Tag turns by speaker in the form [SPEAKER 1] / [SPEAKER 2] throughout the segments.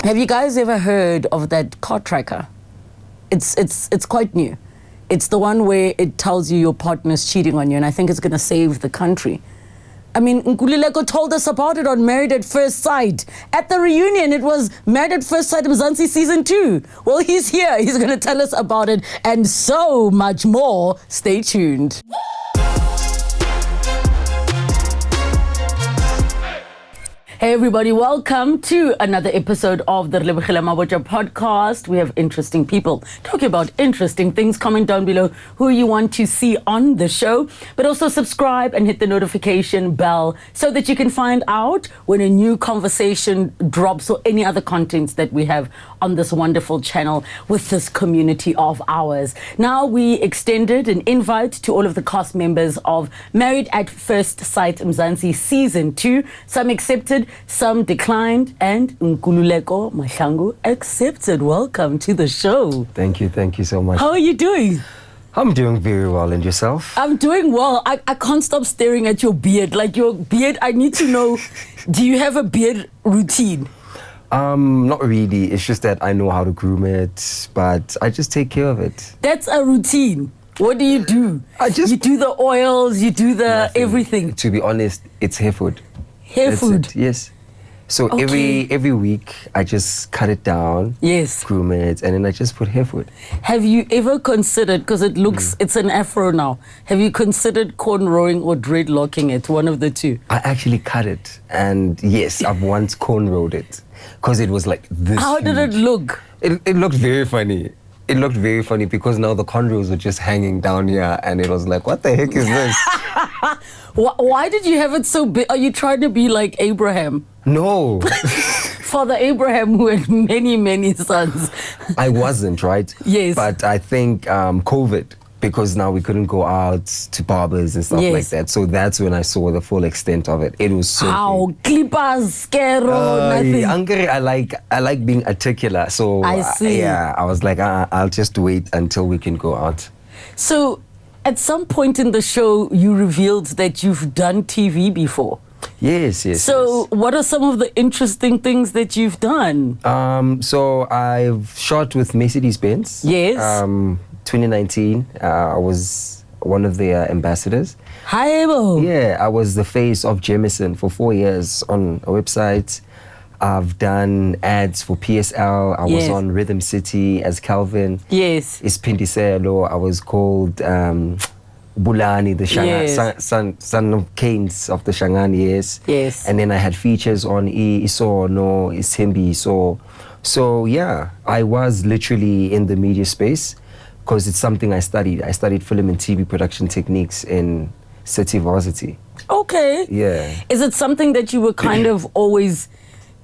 [SPEAKER 1] Have you guys ever heard of that car tracker? It's quite new. It's the one where it tells you your partner's cheating on you, and I think it's going to save the country. I mean, Nkululeko told us about it on Married at First Sight. At the reunion, it was Married at First Sight Mzansi Season 2. Well, he's here. He's going to tell us about it and so much more. Stay tuned. Hey everybody, welcome to another episode of the Relebogile Mabotja podcast. We have interesting people talking about interesting things. Comment down below who you want to see on the show, but also subscribe and hit the notification bell so that you can find out when a new conversation drops or any other contents that we have on this wonderful channel with this community of ours. Now we extended an invite to all of the cast members of Married at First Sight Mzansi Season 2. Some accepted, some declined, and Nkululeko Mahlangu accepted. Welcome to the show.
[SPEAKER 2] Thank you so much.
[SPEAKER 1] How are you doing?
[SPEAKER 2] I'm doing very well, and yourself?
[SPEAKER 1] I'm doing well. I can't stop staring at your beard. Like your beard, I need to know, do you have a beard routine?
[SPEAKER 2] Not really. It's just that I know how to groom it, but I just take care of it.
[SPEAKER 1] That's a routine. What do you do? You do the oils, you do the everything.
[SPEAKER 2] To be honest, it's hair food.
[SPEAKER 1] Hair food?
[SPEAKER 2] It. Yes. So every week, I just cut it down,
[SPEAKER 1] yes,
[SPEAKER 2] groom it, and then I just put hair food.
[SPEAKER 1] Have you ever considered, because it looks, it's an afro now, have you considered cornrowing or dreadlocking it, one of the two?
[SPEAKER 2] I actually cut it, and yes, I've once cornrowed it, because it was like this.
[SPEAKER 1] How did it look?
[SPEAKER 2] It looked very funny. It looked very funny because now the cornrows were just hanging down here, and it was like, what the heck is this?
[SPEAKER 1] Why did you have it so big? Are you trying to be like Abraham?
[SPEAKER 2] No.
[SPEAKER 1] Father Abraham, who had many sons.
[SPEAKER 2] I wasn't, right?
[SPEAKER 1] Yes.
[SPEAKER 2] But I think COVID, because now we couldn't go out to barbers and stuff like that. So that's when I saw the full extent of it. It was so
[SPEAKER 1] how clippers, scaro, nothing.
[SPEAKER 2] I like being articulate. So
[SPEAKER 1] I see.
[SPEAKER 2] Yeah, I was like, I'll just wait until we can go out.
[SPEAKER 1] So at some point in the show, you revealed that you've done TV before.
[SPEAKER 2] Yes.
[SPEAKER 1] So what are some of the interesting things that you've done?
[SPEAKER 2] So I've shot with Mercedes-Benz.
[SPEAKER 1] Yes.
[SPEAKER 2] 2019, I was one of their ambassadors.
[SPEAKER 1] Hi,
[SPEAKER 2] yeah, I was the face of Jameson for 4 years on a website. I've done ads for PSL. I was on Rhythm City as Calvin.
[SPEAKER 1] Yes.
[SPEAKER 2] Ispindiselo. I was called Bulani, the son of Keynes of the Shangan,
[SPEAKER 1] yes.
[SPEAKER 2] And then I had features on Isimbi. So yeah, I was literally in the media space because it's something I studied. I studied film and TV production techniques in City Varsity. Okay. Yeah.
[SPEAKER 1] Is it something that you were kind of always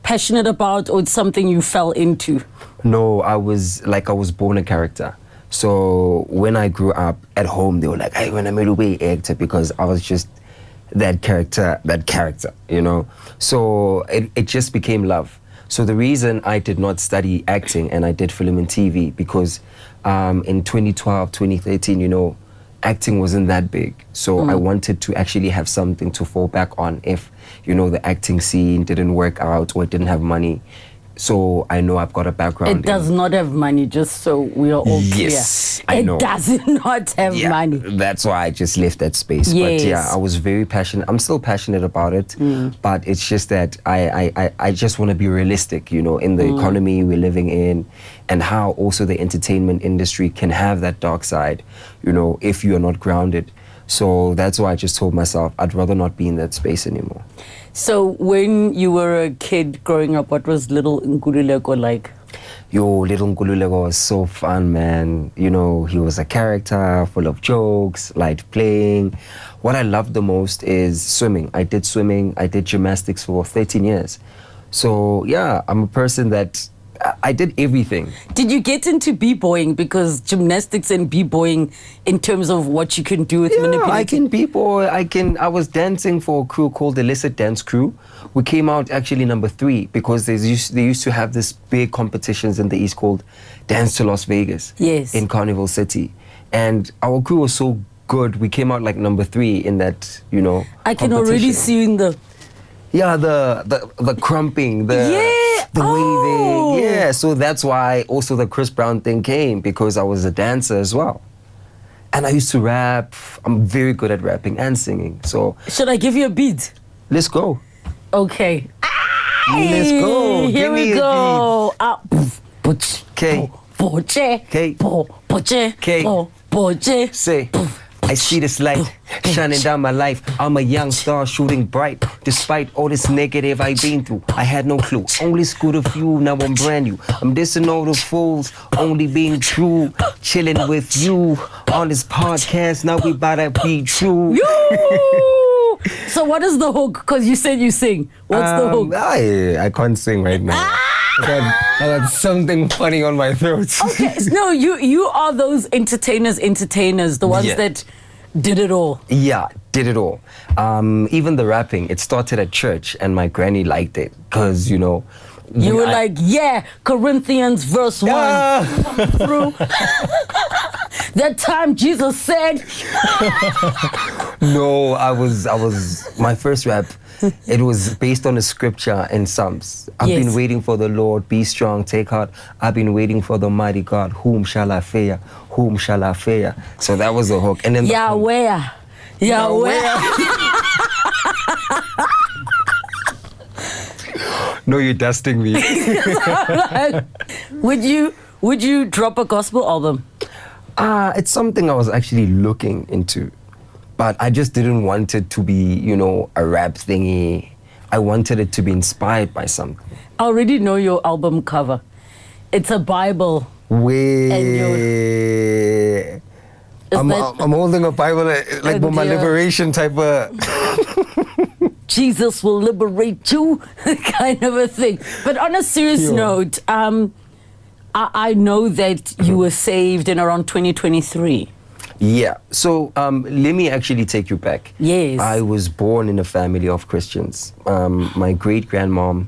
[SPEAKER 1] passionate about, or it's something you fell into?
[SPEAKER 2] No, I was born a character. So when I grew up at home, they were like, "Hey, when I made a way actor," because I was just that character, you know. So it just became love. So the reason I did not study acting and I did film and TV because in 2012, 2013, you know, acting wasn't that big. So I wanted to actually have something to fall back on if, you know, the acting scene didn't work out or it didn't have money. So I know I've got a background.
[SPEAKER 1] It does not have money, just so we are all clear.
[SPEAKER 2] Yes, I know.
[SPEAKER 1] It does not have money.
[SPEAKER 2] That's why I just left that space.
[SPEAKER 1] Yes.
[SPEAKER 2] But yeah, I was very passionate. I'm still passionate about it. But it's just that I just want to be realistic, you know, in the economy we're living in and how also the entertainment industry can have that dark side, you know, if you are not grounded. So that's why I just told myself I'd rather not be in that space anymore.
[SPEAKER 1] So when you were a kid growing up, what was little Nkululeko like?
[SPEAKER 2] Yo, little Nkululeko was so fun, man. You know, he was a character full of jokes, light playing. What I loved the most is swimming. I did swimming. I did gymnastics for 13 years. So yeah, I'm a person that I did everything.
[SPEAKER 1] Did you get into b-boying? Because gymnastics and b-boying, in terms of what you can do with manipulating.
[SPEAKER 2] I can b-boy. I was dancing for a crew called the Illicit Dance Crew. We came out actually number 3 because they used to have this big competitions in the East called Dance to Las Vegas.
[SPEAKER 1] Yes.
[SPEAKER 2] In Carnival City. And our crew was so good. We came out like number 3 in that, you know,
[SPEAKER 1] I can already see you in the...
[SPEAKER 2] Yeah, the crumping, the...
[SPEAKER 1] Yeah,
[SPEAKER 2] The waving, yeah. So that's why also the Chris Brown thing came, because I was a dancer as well. And I used to rap. I'm very good at rapping and singing. So
[SPEAKER 1] should I give you a beat?
[SPEAKER 2] let's go.
[SPEAKER 1] Okay.
[SPEAKER 2] Let's go.
[SPEAKER 1] Here
[SPEAKER 2] Give
[SPEAKER 1] we
[SPEAKER 2] me a
[SPEAKER 1] go.
[SPEAKER 2] Okay. Okay.
[SPEAKER 1] Okay.
[SPEAKER 2] Say, I see this light shining down my life. I'm a young star shooting bright. Despite all this negative I've been through, I had no clue. Only schooled a few, now I'm brand new. I'm dissing all the fools, only being true. Chilling with you on this podcast. Now we about to be true.
[SPEAKER 1] So what is the hook? Because you said you sing. What's the hook?
[SPEAKER 2] I can't sing right now. I got something funny on my throat.
[SPEAKER 1] Okay, no, you are those entertainers, the ones that did it all.
[SPEAKER 2] Yeah, did it all. Even the rapping, it started at church, and my granny liked it because, you know,
[SPEAKER 1] you were like, yeah, Corinthians verse 1 come through. That time Jesus said.
[SPEAKER 2] No, I was my first rap. It was based on a scripture in Psalms. I've been waiting for the Lord, be strong, take heart. I've been waiting for the mighty God. Whom shall I fear? Whom shall I fear? So that was the hook. And then
[SPEAKER 1] Yahweh.
[SPEAKER 2] No, you're dusting me.
[SPEAKER 1] Would you drop a gospel album?
[SPEAKER 2] It's something I was actually looking into. But I just didn't want it to be, you know, a rap thingy. I wanted it to be inspired by something.
[SPEAKER 1] I already know your album cover. It's a Bible.
[SPEAKER 2] Wait. I'm holding a Bible like my liberation type of...
[SPEAKER 1] Jesus will liberate you, kind of a thing. But on a serious note, I know that you were saved in around 2023.
[SPEAKER 2] Yeah, so let me actually take you back.
[SPEAKER 1] Yes.
[SPEAKER 2] I was born in a family of Christians. My great-grandmom,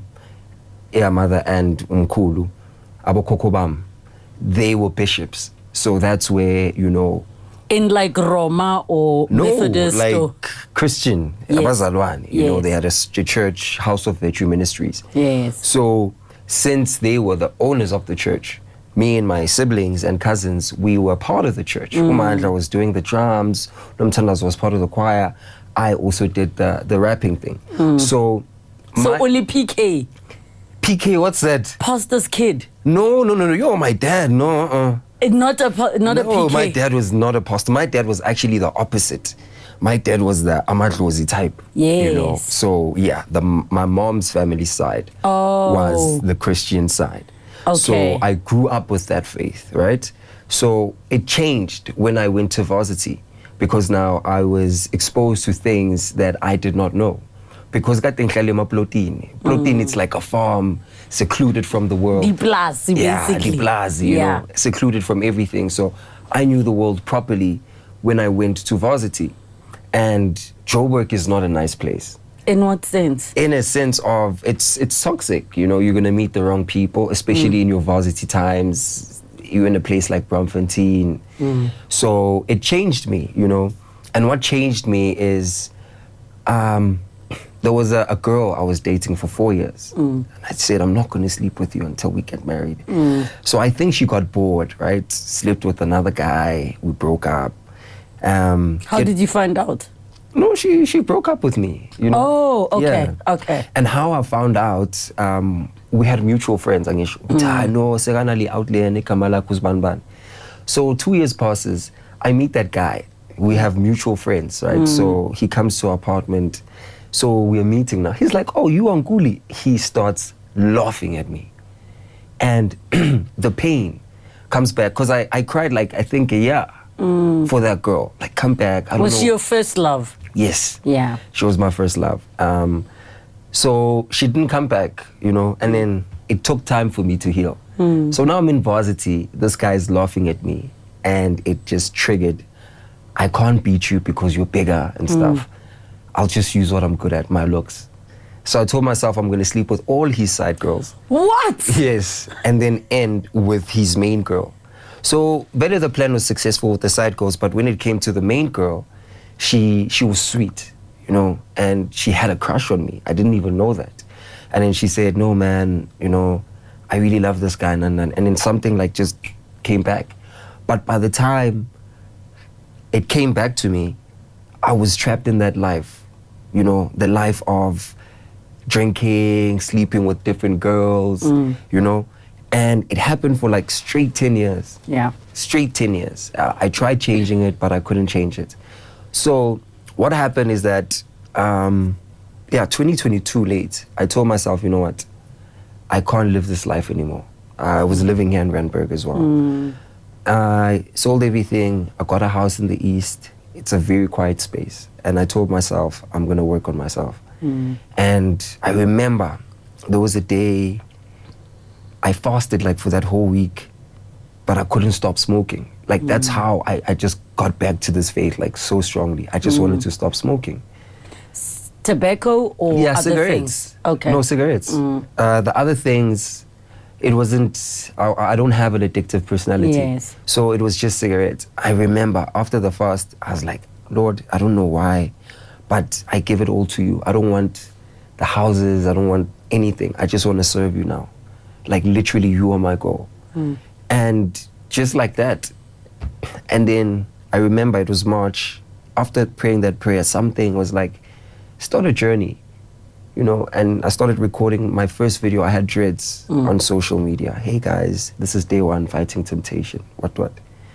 [SPEAKER 2] mother, and Nkulu, Abokokobam, they were bishops. So that's where, you know...
[SPEAKER 1] In like Roma or Methodist?
[SPEAKER 2] No, like
[SPEAKER 1] or...
[SPEAKER 2] Christian, Abazalwane. You know, they had a church, House of Virtue Ministries.
[SPEAKER 1] Yes.
[SPEAKER 2] So since they were the owners of the church, me and my siblings and cousins, we were part of the church. Umandla was doing the drums, Nomtandas was part of the choir. I also did the rapping thing. So
[SPEAKER 1] only PK?
[SPEAKER 2] PK, what's that?
[SPEAKER 1] Pastor's kid?
[SPEAKER 2] No, you're my dad, no.
[SPEAKER 1] Not a PK?
[SPEAKER 2] My dad was not a pastor. My dad was actually the opposite. My dad was the Amadlozi type.
[SPEAKER 1] Yes.
[SPEAKER 2] You know? So yeah, my mom's family side was the Christian side.
[SPEAKER 1] Okay.
[SPEAKER 2] So I grew up with that faith, right? So it changed when I went to varsity, because now I was exposed to things that I did not know. Because Plotini, it's like a farm, secluded from the world.
[SPEAKER 1] Basically.
[SPEAKER 2] You know, secluded from everything. So I knew the world properly when I went to varsity. And Joburg is not a nice place.
[SPEAKER 1] In what sense?
[SPEAKER 2] In a sense of it's toxic. You know, you're gonna meet the wrong people, especially in your varsity times. You're in a place like Bromfontein. So it changed me, you know. And what changed me is there was a girl I was dating for 4 years. And I said, I'm not gonna sleep with you until we get married. So I think she got bored, right? Slept with another guy, we broke up.
[SPEAKER 1] How did you find out?
[SPEAKER 2] No, she broke up with me, you know.
[SPEAKER 1] Oh, okay,
[SPEAKER 2] yeah.
[SPEAKER 1] okay.
[SPEAKER 2] And how I found out, we had mutual friends. So 2 years passes, I meet that guy. We have mutual friends, right? So he comes to our apartment. So we're meeting now. He's like, oh, you are Nkuli. He starts laughing at me. And the pain comes back, because I cried like, I think a year for that girl. Like, come back. I don't know.
[SPEAKER 1] Was she your first love?
[SPEAKER 2] Yes.
[SPEAKER 1] Yeah.
[SPEAKER 2] She was my first love. So she didn't come back, you know, and then it took time for me to heal. So now I'm in varsity. This guy's laughing at me, and it just triggered. I can't beat you because you're bigger and stuff. I'll just use what I'm good at, my looks. So I told myself I'm going to sleep with all his side girls.
[SPEAKER 1] What?
[SPEAKER 2] Yes. And then end with his main girl. So better the plan was successful with the side girls, but when it came to the main girl, she was sweet, you know, and she had a crush on me. I didn't even know that. And then she said, no, man, you know, I really love this guy. And then something like just came back. But by the time it came back to me, I was trapped in that life, you know, the life of drinking, sleeping with different girls, you know. And it happened for like straight 10 years.
[SPEAKER 1] Yeah.
[SPEAKER 2] Straight 10 years. I tried changing it, but I couldn't change it. So what happened is that, 2022 late, I told myself, you know what, I can't live this life anymore. I was living here in Randburg as well. I sold everything. I got a house in the East. It's a very quiet space. And I told myself, I'm going to work on myself. And I remember there was a day I fasted like for that whole week, but I couldn't stop smoking. Like that's how I just got back to this faith like so strongly. I just wanted to stop smoking.
[SPEAKER 1] Tobacco or other
[SPEAKER 2] cigarettes.
[SPEAKER 1] things? Okay.
[SPEAKER 2] No, cigarettes. The other things, it wasn't, I don't have an addictive personality.
[SPEAKER 1] Yes.
[SPEAKER 2] So it was just cigarettes. I remember after the fast, I was like, Lord, I don't know why, but I give it all to you. I don't want the houses. I don't want anything. I just want to serve you now. Like literally you are my goal. And just like that. And then I remember it was March. After praying that prayer, something was like, start a journey, you know, and I started recording my first video. I had dreads on social media. Hey guys, this is day one, fighting temptation, what.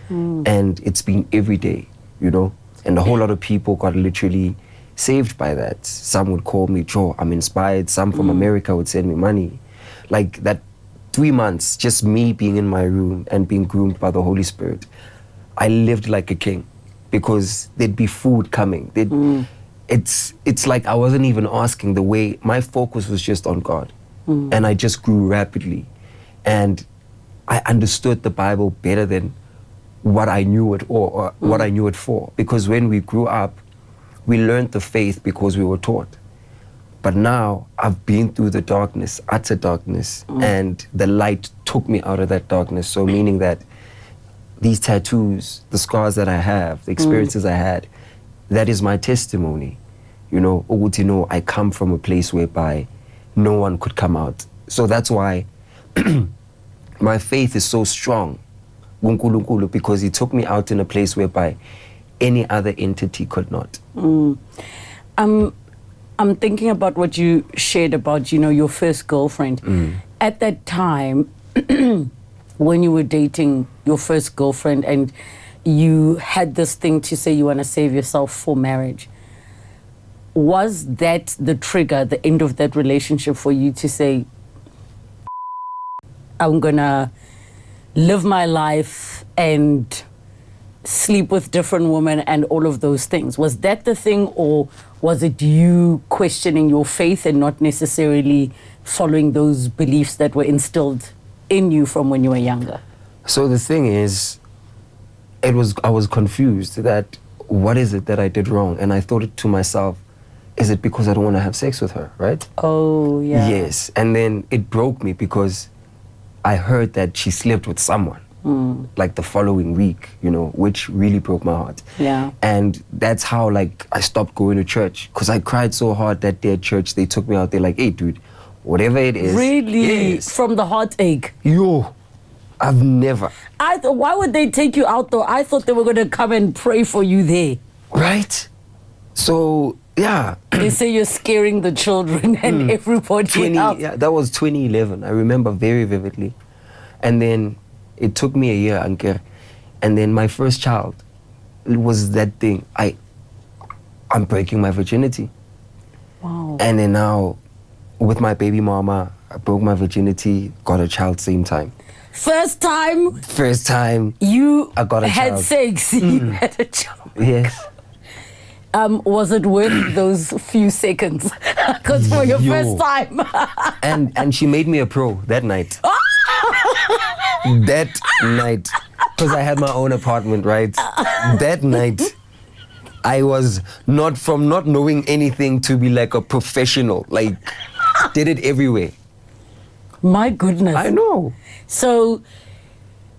[SPEAKER 2] And it's been every day, you know, and a whole lot of people got literally saved by that. Some would call me, Joe, I'm inspired. Some from America would send me money. Like that 3 months, just me being in my room and being groomed by the Holy Spirit, I lived like a king because there'd be food coming. It's like I wasn't even asking. The way my focus was just on God. And I just grew rapidly. And I understood the Bible better than what I knew it or what I knew it for. Because when we grew up, we learned the faith because we were taught. But now I've been through the darkness, utter darkness, and the light took me out of that darkness. So meaning that these tattoos, the scars that I have, the experiences I had, that is my testimony. You know, I come from a place whereby no one could come out. So that's why my faith is so strong, because he took me out in a place whereby any other entity could not.
[SPEAKER 1] I'm thinking about what you shared about, you know, your first girlfriend. At that time, when you were dating your first girlfriend and you had this thing to say you want to save yourself for marriage, was that the trigger, the end of that relationship for you to say, I'm gonna live my life and sleep with different women and all of those things? Was that the thing, or was it you questioning your faith and not necessarily following those beliefs that were instilled in you from when you were younger?
[SPEAKER 2] So the thing is, I was confused that what is it that I did wrong? And I thought to myself, is it because I don't want to have sex with her, right?
[SPEAKER 1] Oh, yeah.
[SPEAKER 2] Yes. And then it broke me because I heard that she slept with someone. Like the following week, you know, which really broke my heart.
[SPEAKER 1] Yeah.
[SPEAKER 2] And that's how, like, I stopped going to church because I cried so hard that day at church. They took me out. They're like, hey, dude, whatever it is.
[SPEAKER 1] Really?
[SPEAKER 2] Yes.
[SPEAKER 1] From the heartache?
[SPEAKER 2] Yo, I've never.
[SPEAKER 1] Why would they take you out, though? I thought they were going to come and pray for you there.
[SPEAKER 2] Right? So, yeah.
[SPEAKER 1] They say you're scaring the children and everybody else.
[SPEAKER 2] Yeah, that was 2011. I remember very vividly. And then it took me a year, Anke. And then my first child, it was that thing. I'm breaking my virginity.
[SPEAKER 1] Wow.
[SPEAKER 2] And then now, with my baby mama, I broke my virginity, got a child same time.
[SPEAKER 1] First time?
[SPEAKER 2] First time.
[SPEAKER 1] I
[SPEAKER 2] got a
[SPEAKER 1] had
[SPEAKER 2] child.
[SPEAKER 1] sex. You had a child.
[SPEAKER 2] Yes.
[SPEAKER 1] Was it worth those few seconds? Because for your first time.
[SPEAKER 2] and she made me a pro that night. That night, because I had my own apartment, right? That night, I was not knowing anything to be like a professional, like did it everywhere.
[SPEAKER 1] My goodness.
[SPEAKER 2] I know.
[SPEAKER 1] So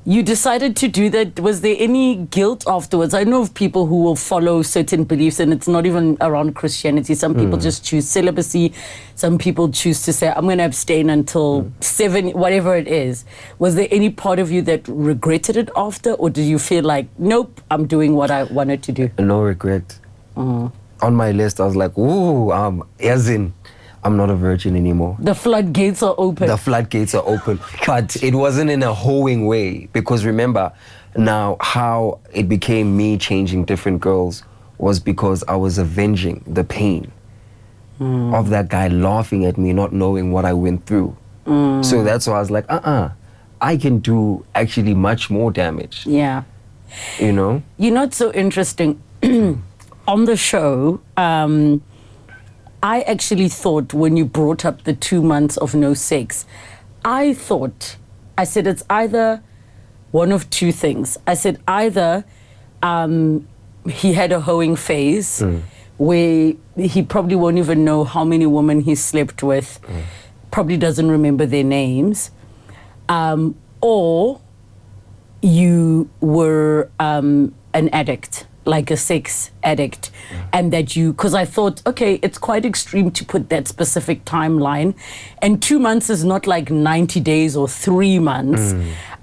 [SPEAKER 1] You decided to do that. Was there any guilt afterwards? I know of people who will follow certain beliefs, and it's not even around Christianity. Some people just choose celibacy. Some people choose to say, I'm going to abstain until 7, whatever it is. Was there any part of you that regretted it after, or did you feel like, nope, I'm doing what I wanted to do?
[SPEAKER 2] No regret. On my list, I was like, ooh, as in, I'm not a virgin anymore.
[SPEAKER 1] The floodgates are open.
[SPEAKER 2] The floodgates are open. But it wasn't in a hoeing way, because remember, now how it became me changing different girls was because I was avenging the pain of that guy laughing at me, not knowing what I went through. So that's why I was like, I can do actually much more damage.
[SPEAKER 1] Yeah.
[SPEAKER 2] You know?
[SPEAKER 1] You know, it's so interesting. On the show, I actually thought when you brought up the 2 months of no sex, I said it's either one of two things. I said either he had a hoeing phase where he probably won't even know how many women he slept with, probably doesn't remember their names, or you were an addict, like a sex addict, and that because I thought, okay, it's quite extreme to put that specific timeline, and 2 months is not like 90 days or 3 months,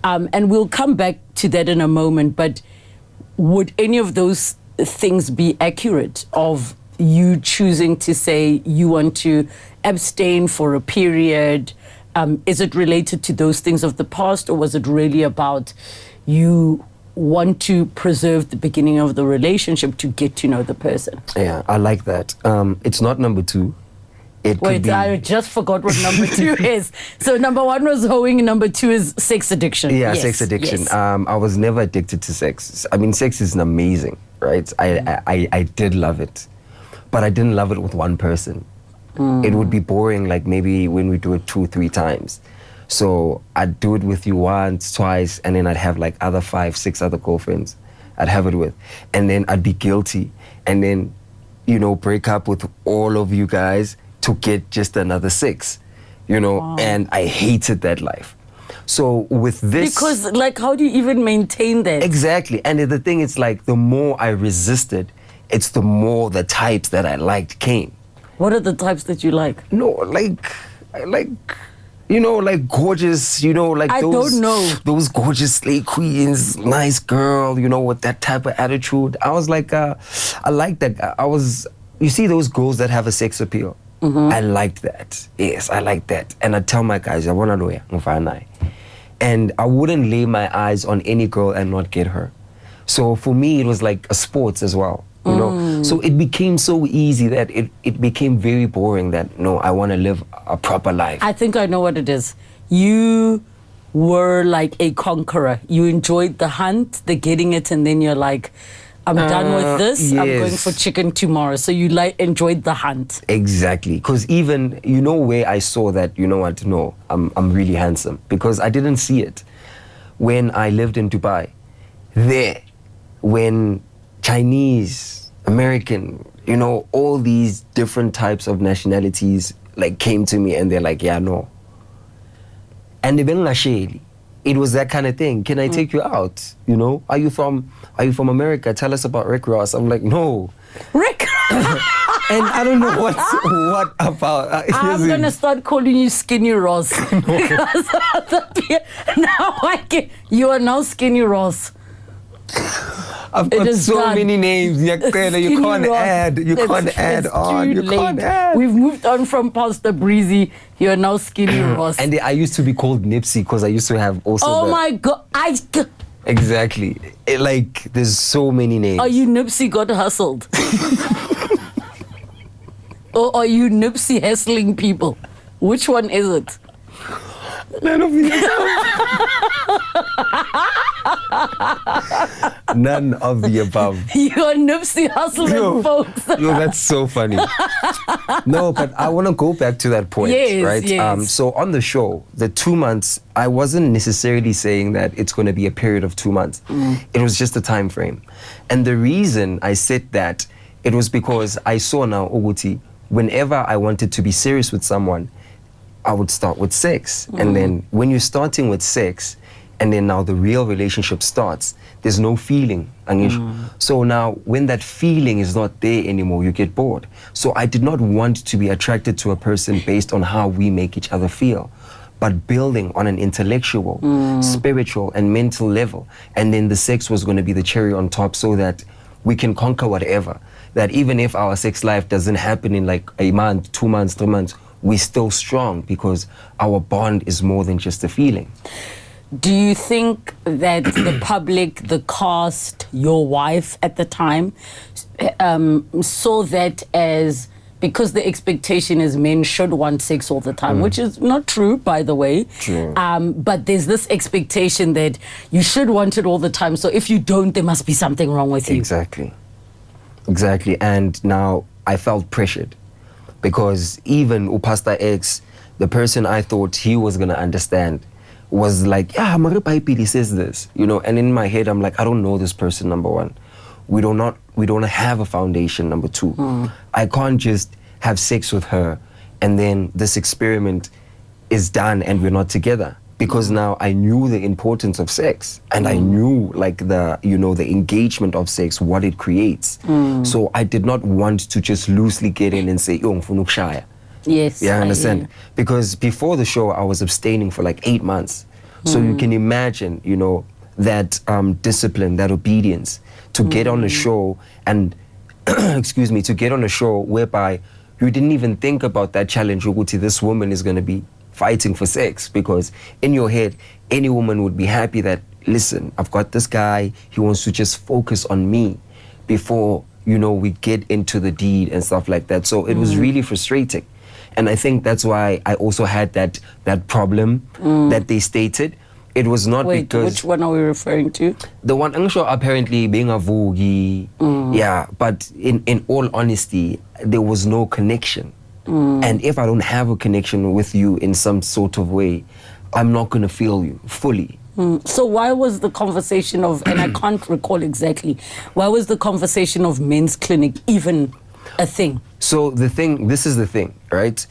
[SPEAKER 1] and we'll come back to that in a moment, but would any of those things be accurate of you choosing to say you want to abstain for a period? Is it related to those things of the past, or was it really about you want to preserve the beginning of the relationship to get to know the person?
[SPEAKER 2] Yeah, I like that. It's not number 2.
[SPEAKER 1] Wait, I just forgot what number 2 is. So number 1 was hoeing, number 2 is sex addiction.
[SPEAKER 2] Yeah, yes, sex addiction. Yes. I was never addicted to sex. I mean, sex is amazing, right? I did love it, but I didn't love it with one person. It would be boring, like maybe when we do it 2-3 times. So I'd do it with you once, twice, and then I'd have like other 5-6 other girlfriends I'd have it with. And then I'd be guilty. And then, you know, break up with all of you guys to get just another 6, you know, and I hated that life. So with this...
[SPEAKER 1] Because, like, how do you even maintain that?
[SPEAKER 2] Exactly. And the thing is, like, the more I resisted, it's the more the types that I liked came.
[SPEAKER 1] What are the types that you like?
[SPEAKER 2] No, like... You know, like gorgeous, you know, like those gorgeous slay queens, nice girl, you know, with that type of attitude. I was like, I like that. You see those girls that have a sex appeal? I liked that. Yes, I like that. And I tell my guys, I want to know. And I wouldn't lay my eyes on any girl and not get her. So for me, it was like a sport as well. You know, so it became so easy that it became very boring that, no, I want to live a proper life.
[SPEAKER 1] I think I know what it is. You were like a conqueror. You enjoyed the hunt, the getting it, and then you're like, I'm done with this. Yes. I'm going for chicken tomorrow. So you enjoyed the hunt. Exactly.
[SPEAKER 2] Because even, you know where I saw that, you know what, no, I'm really handsome. Because I didn't see it when I lived in Dubai. There, when Chinese, American, you know, all these different types of nationalities like came to me and they're like, yeah, no. And it was that kind of thing. Can I take you out? You know, are you from America? Tell us about Rick Ross. I'm like, no.
[SPEAKER 1] Rick.
[SPEAKER 2] And I don't know what about.
[SPEAKER 1] I'm gonna start calling you Skinny Ross because of now you are now Skinny Ross.
[SPEAKER 2] I've got so many names. You can't add. You can't add on. You can't add.
[SPEAKER 1] We've moved on from Pastor Breezy. You're now Skinny Ross.
[SPEAKER 2] And I used to be called Nipsey because I used to have also.
[SPEAKER 1] Oh my God!
[SPEAKER 2] Exactly. Like there's so many names.
[SPEAKER 1] Are you Nipsey got hustled? Or are you Nipsey hustling people? Which one is it?
[SPEAKER 2] None of the above. None of the above.
[SPEAKER 1] You're Nipsey hustling folks.
[SPEAKER 2] No, that's so funny. No, but I want to go back to that point, right?
[SPEAKER 1] Yes.
[SPEAKER 2] So on the show, the 2 months, I wasn't necessarily saying that it's going to be a period of 2 months. It was just a time frame. And the reason I said that, it was because I saw now, Oguti, whenever I wanted to be serious with someone, I would start with sex. And then when you're starting with sex, and then now the real relationship starts. There's no feeling, angisho. So now when that feeling is not there anymore, you get bored. So I did not want to be attracted to a person based on how we make each other feel, but building on an intellectual, spiritual, and mental level. And then the sex was going to be the cherry on top, so that we can conquer whatever. That even if our sex life doesn't happen in like a month, 2 months, 3 months, we're still strong because our bond is more than just a feeling.
[SPEAKER 1] Do you think that the public, the cast, your wife at the time, saw that as, because the expectation is men should want sex all the time, which is not true, by the way.
[SPEAKER 2] True.
[SPEAKER 1] But there's this expectation that you should want it all the time. So if you don't, there must be something wrong with you.
[SPEAKER 2] Exactly. And now I felt pressured, because even Pastor X, the person I thought he was going to understand, was like, yeah, Maripaipili says this, you know, and in my head, I'm like, I don't know this person, number one. We don't have a foundation, number two. I can't just have sex with her and then this experiment is done and we're not together. Because now I knew the importance of sex, and I knew like the engagement of sex, what it creates. So I did not want to just loosely get in and say, yo, ngifuna ukushaya.
[SPEAKER 1] Yes.
[SPEAKER 2] Yeah, I understand. Because before the show, I was abstaining for like 8 months. So you can imagine, you know, that discipline, that obedience to get on a show and, excuse me, to get on a show whereby you didn't even think about that challenge. Ukuthi, this woman is going to be fighting for sex, because in your head, any woman would be happy that, listen, I've got this guy, he wants to just focus on me before, you know, we get into the deed and stuff like that. So it was really frustrating. And I think that's why I also had that problem that they stated. It was not because...
[SPEAKER 1] Which one are we referring to?
[SPEAKER 2] The one, I'm sure, apparently being a vugi. Yeah, but in all honesty, there was no connection. And if I don't have a connection with you in some sort of way, I'm not going to feel you fully.
[SPEAKER 1] So why was the conversation of, and I can't recall exactly, why was the conversation of men's clinic even a thing?
[SPEAKER 2] So this is the thing, right?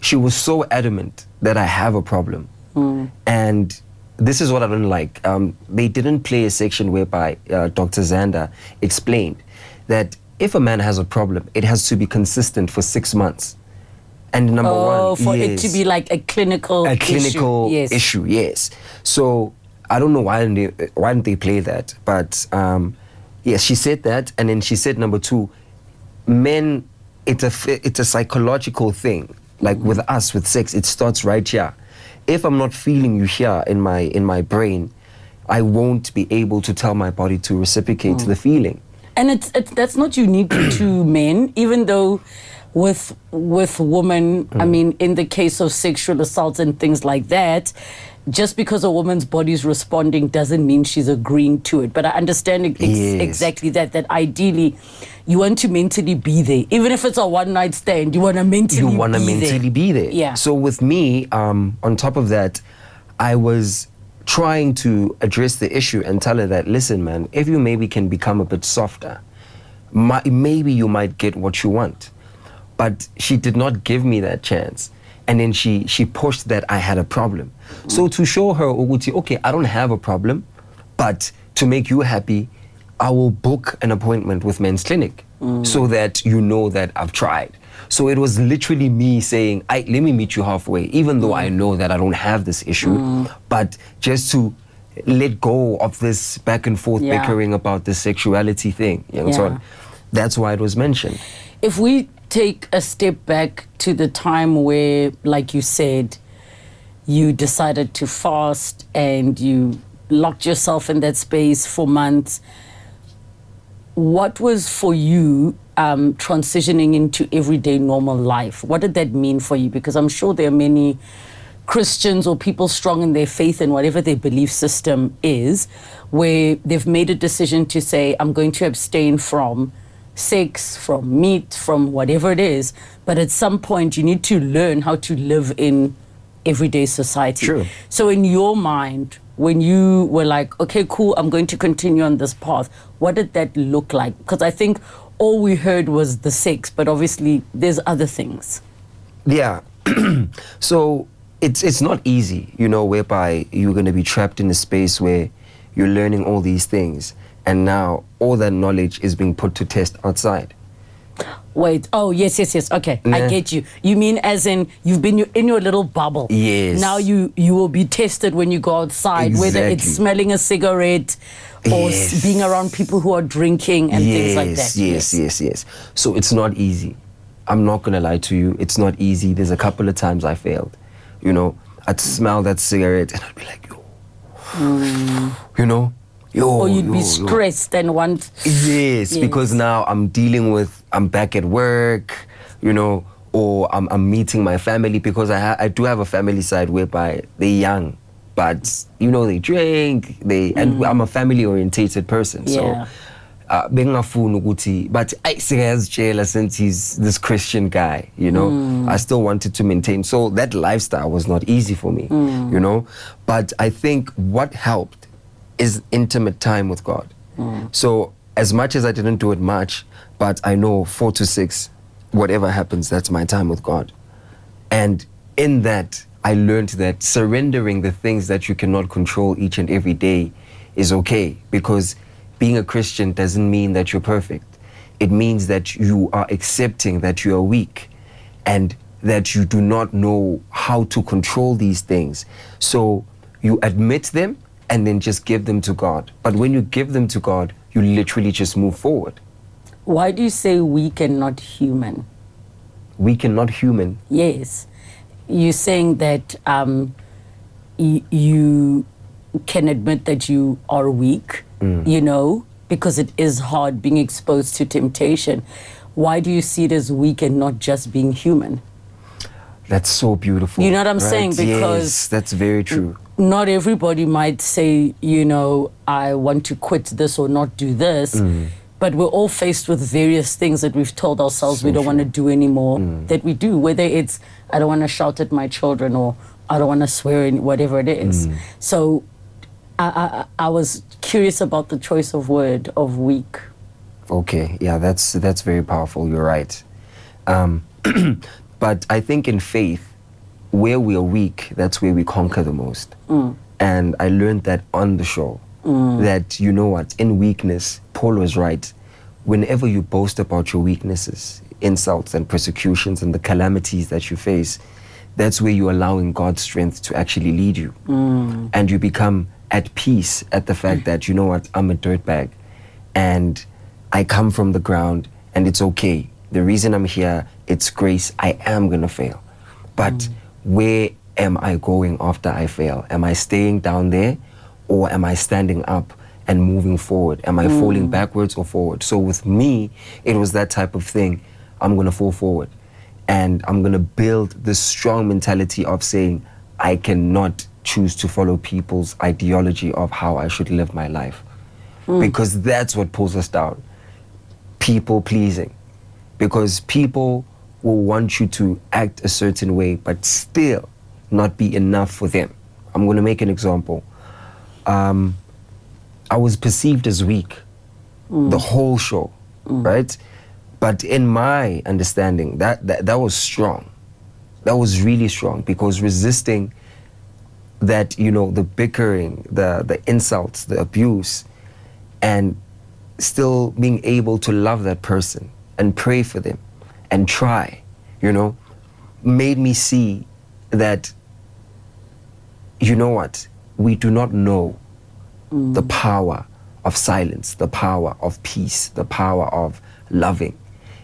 [SPEAKER 2] She was so adamant that I have a problem. And this is what I don't like. They didn't play a section whereby Dr. Zander explained that if a man has a problem, it has to be consistent for 6 months. And number one,
[SPEAKER 1] for it to be like a clinical
[SPEAKER 2] issue, yes. So I don't know why didn't they play that, but yes, she said that, and then she said number two, men, it's a psychological thing. Like with us, with sex, it starts right here. If I'm not feeling you here in my brain, I won't be able to tell my body to reciprocate the feeling.
[SPEAKER 1] And that's not unique to men, even though with women, I mean, in the case of sexual assaults and things like that, just because a woman's body is responding doesn't mean she's agreeing to it. But I understand exactly that ideally you want to mentally be there. Even if it's a one-night stand, you want to mentally
[SPEAKER 2] be there.
[SPEAKER 1] Yeah.
[SPEAKER 2] So with me, on top of that, I was trying to address the issue and tell her that, listen, man, if you maybe can become a bit softer, maybe you might get what you want. But she did not give me that chance. And then she pushed that I had a problem. So to show her, Uguti, okay, I don't have a problem, but to make you happy, I will book an appointment with Men's Clinic so that you know that I've tried. So it was literally me saying, let me meet you halfway, even though I know that I don't have this issue, but just to let go of this back and forth bickering about the sexuality thing. You know, so that's why it was mentioned.
[SPEAKER 1] If we take a step back to the time where, like you said, you decided to fast and you locked yourself in that space for months, what was for you transitioning into everyday normal life? What did that mean for you? Because I'm sure there are many Christians or people strong in their faith and whatever their belief system is, where they've made a decision to say, I'm going to abstain from sex, from meat, from whatever it is, but at some point you need to learn how to live in everyday society.
[SPEAKER 2] True.
[SPEAKER 1] So in your mind, when you were like, okay, cool, I'm going to continue on this path, what did that look like? Because I think all we heard was the sex, but obviously there's other things.
[SPEAKER 2] Yeah. So it's not easy, you know, whereby you're going to be trapped in a space where you're learning all these things, and now all that knowledge is being put to test outside.
[SPEAKER 1] Wait, oh, yes, okay,
[SPEAKER 2] Nah.
[SPEAKER 1] I get you. You mean as in you've been in your little bubble.
[SPEAKER 2] Yes.
[SPEAKER 1] Now you will be tested when you go outside, whether it's
[SPEAKER 2] Exactly.
[SPEAKER 1] smelling a cigarette or
[SPEAKER 2] Yes.
[SPEAKER 1] being around people who are drinking and things like that.
[SPEAKER 2] Yes. So it's not easy. I'm not going to lie to you. It's not easy. There's a couple of times I failed. You know, I'd smell that cigarette and I'd be like, yo. You know? Yo,
[SPEAKER 1] Or you'd be stressed and want...
[SPEAKER 2] Yes, because now I'm back at work, you know, or I'm meeting my family, because I do have a family side whereby they're young, but, you know, they drink, and I'm a family-orientated person, so... bengingafuni ukuthi, but siyazitshela since he's this Christian guy, you know, I still wanted to maintain. So that lifestyle was not easy for me, you know. But I think what helped is intimate time with God. So as much as I didn't do it much, but I know 4 to 6, whatever happens, that's my time with God. And in that, I learned that surrendering the things that you cannot control each and every day is okay, because being a Christian doesn't mean that you're perfect. It means that you are accepting that you are weak and that you do not know how to control these things. So you admit them and then just give them to God. But when you give them to God, you literally just move forward.
[SPEAKER 1] Why do you say weak and not human?
[SPEAKER 2] Weak and not human?
[SPEAKER 1] Yes. You're saying that you can admit that you are weak, you know, because it is hard being exposed to temptation. Why do you see it as weak and not just being human?
[SPEAKER 2] That's so beautiful.
[SPEAKER 1] You know what I'm saying? Because
[SPEAKER 2] yes, that's very true.
[SPEAKER 1] Not everybody might say, you know, I want to quit this or not do this, but we're all faced with various things that we've told ourselves we don't want to do anymore, that we do, whether it's, I don't want to shout at my children, or I don't want to swear, whatever it is. So I was curious about the choice of word of weak.
[SPEAKER 2] Okay, yeah, that's very powerful. You're right. But I think in faith, where we are weak, that's where we conquer the most. And I learned that on the show, that, you know what, in weakness, Paul was right. Whenever you boast about your weaknesses, insults and persecutions and the calamities that you face, that's where you're allowing God's strength to actually lead you. And you become at peace at the fact that, you know what, I'm a dirtbag and I come from the ground and it's okay. The reason I'm here, it's grace. I am gonna fail. But where am I going after I fail? Am I staying down there, or am I standing up and moving forward? Am I falling backwards or forward? So with me, it was that type of thing. I'm gonna fall forward and I'm gonna build this strong mentality of saying, I cannot choose to follow people's ideology of how I should live my life. Because that's what pulls us down. People pleasing. Because people will want you to act a certain way, but still not be enough for them. I'm going to make an example. I was perceived as weak the whole show, right? But in my understanding, that was strong. That was really strong, because resisting that, you know, the bickering, the insults, the abuse, and still being able to love that person and pray for them and try, you know, made me see that, you know what, we do not know the power of silence, the power of peace, the power of loving.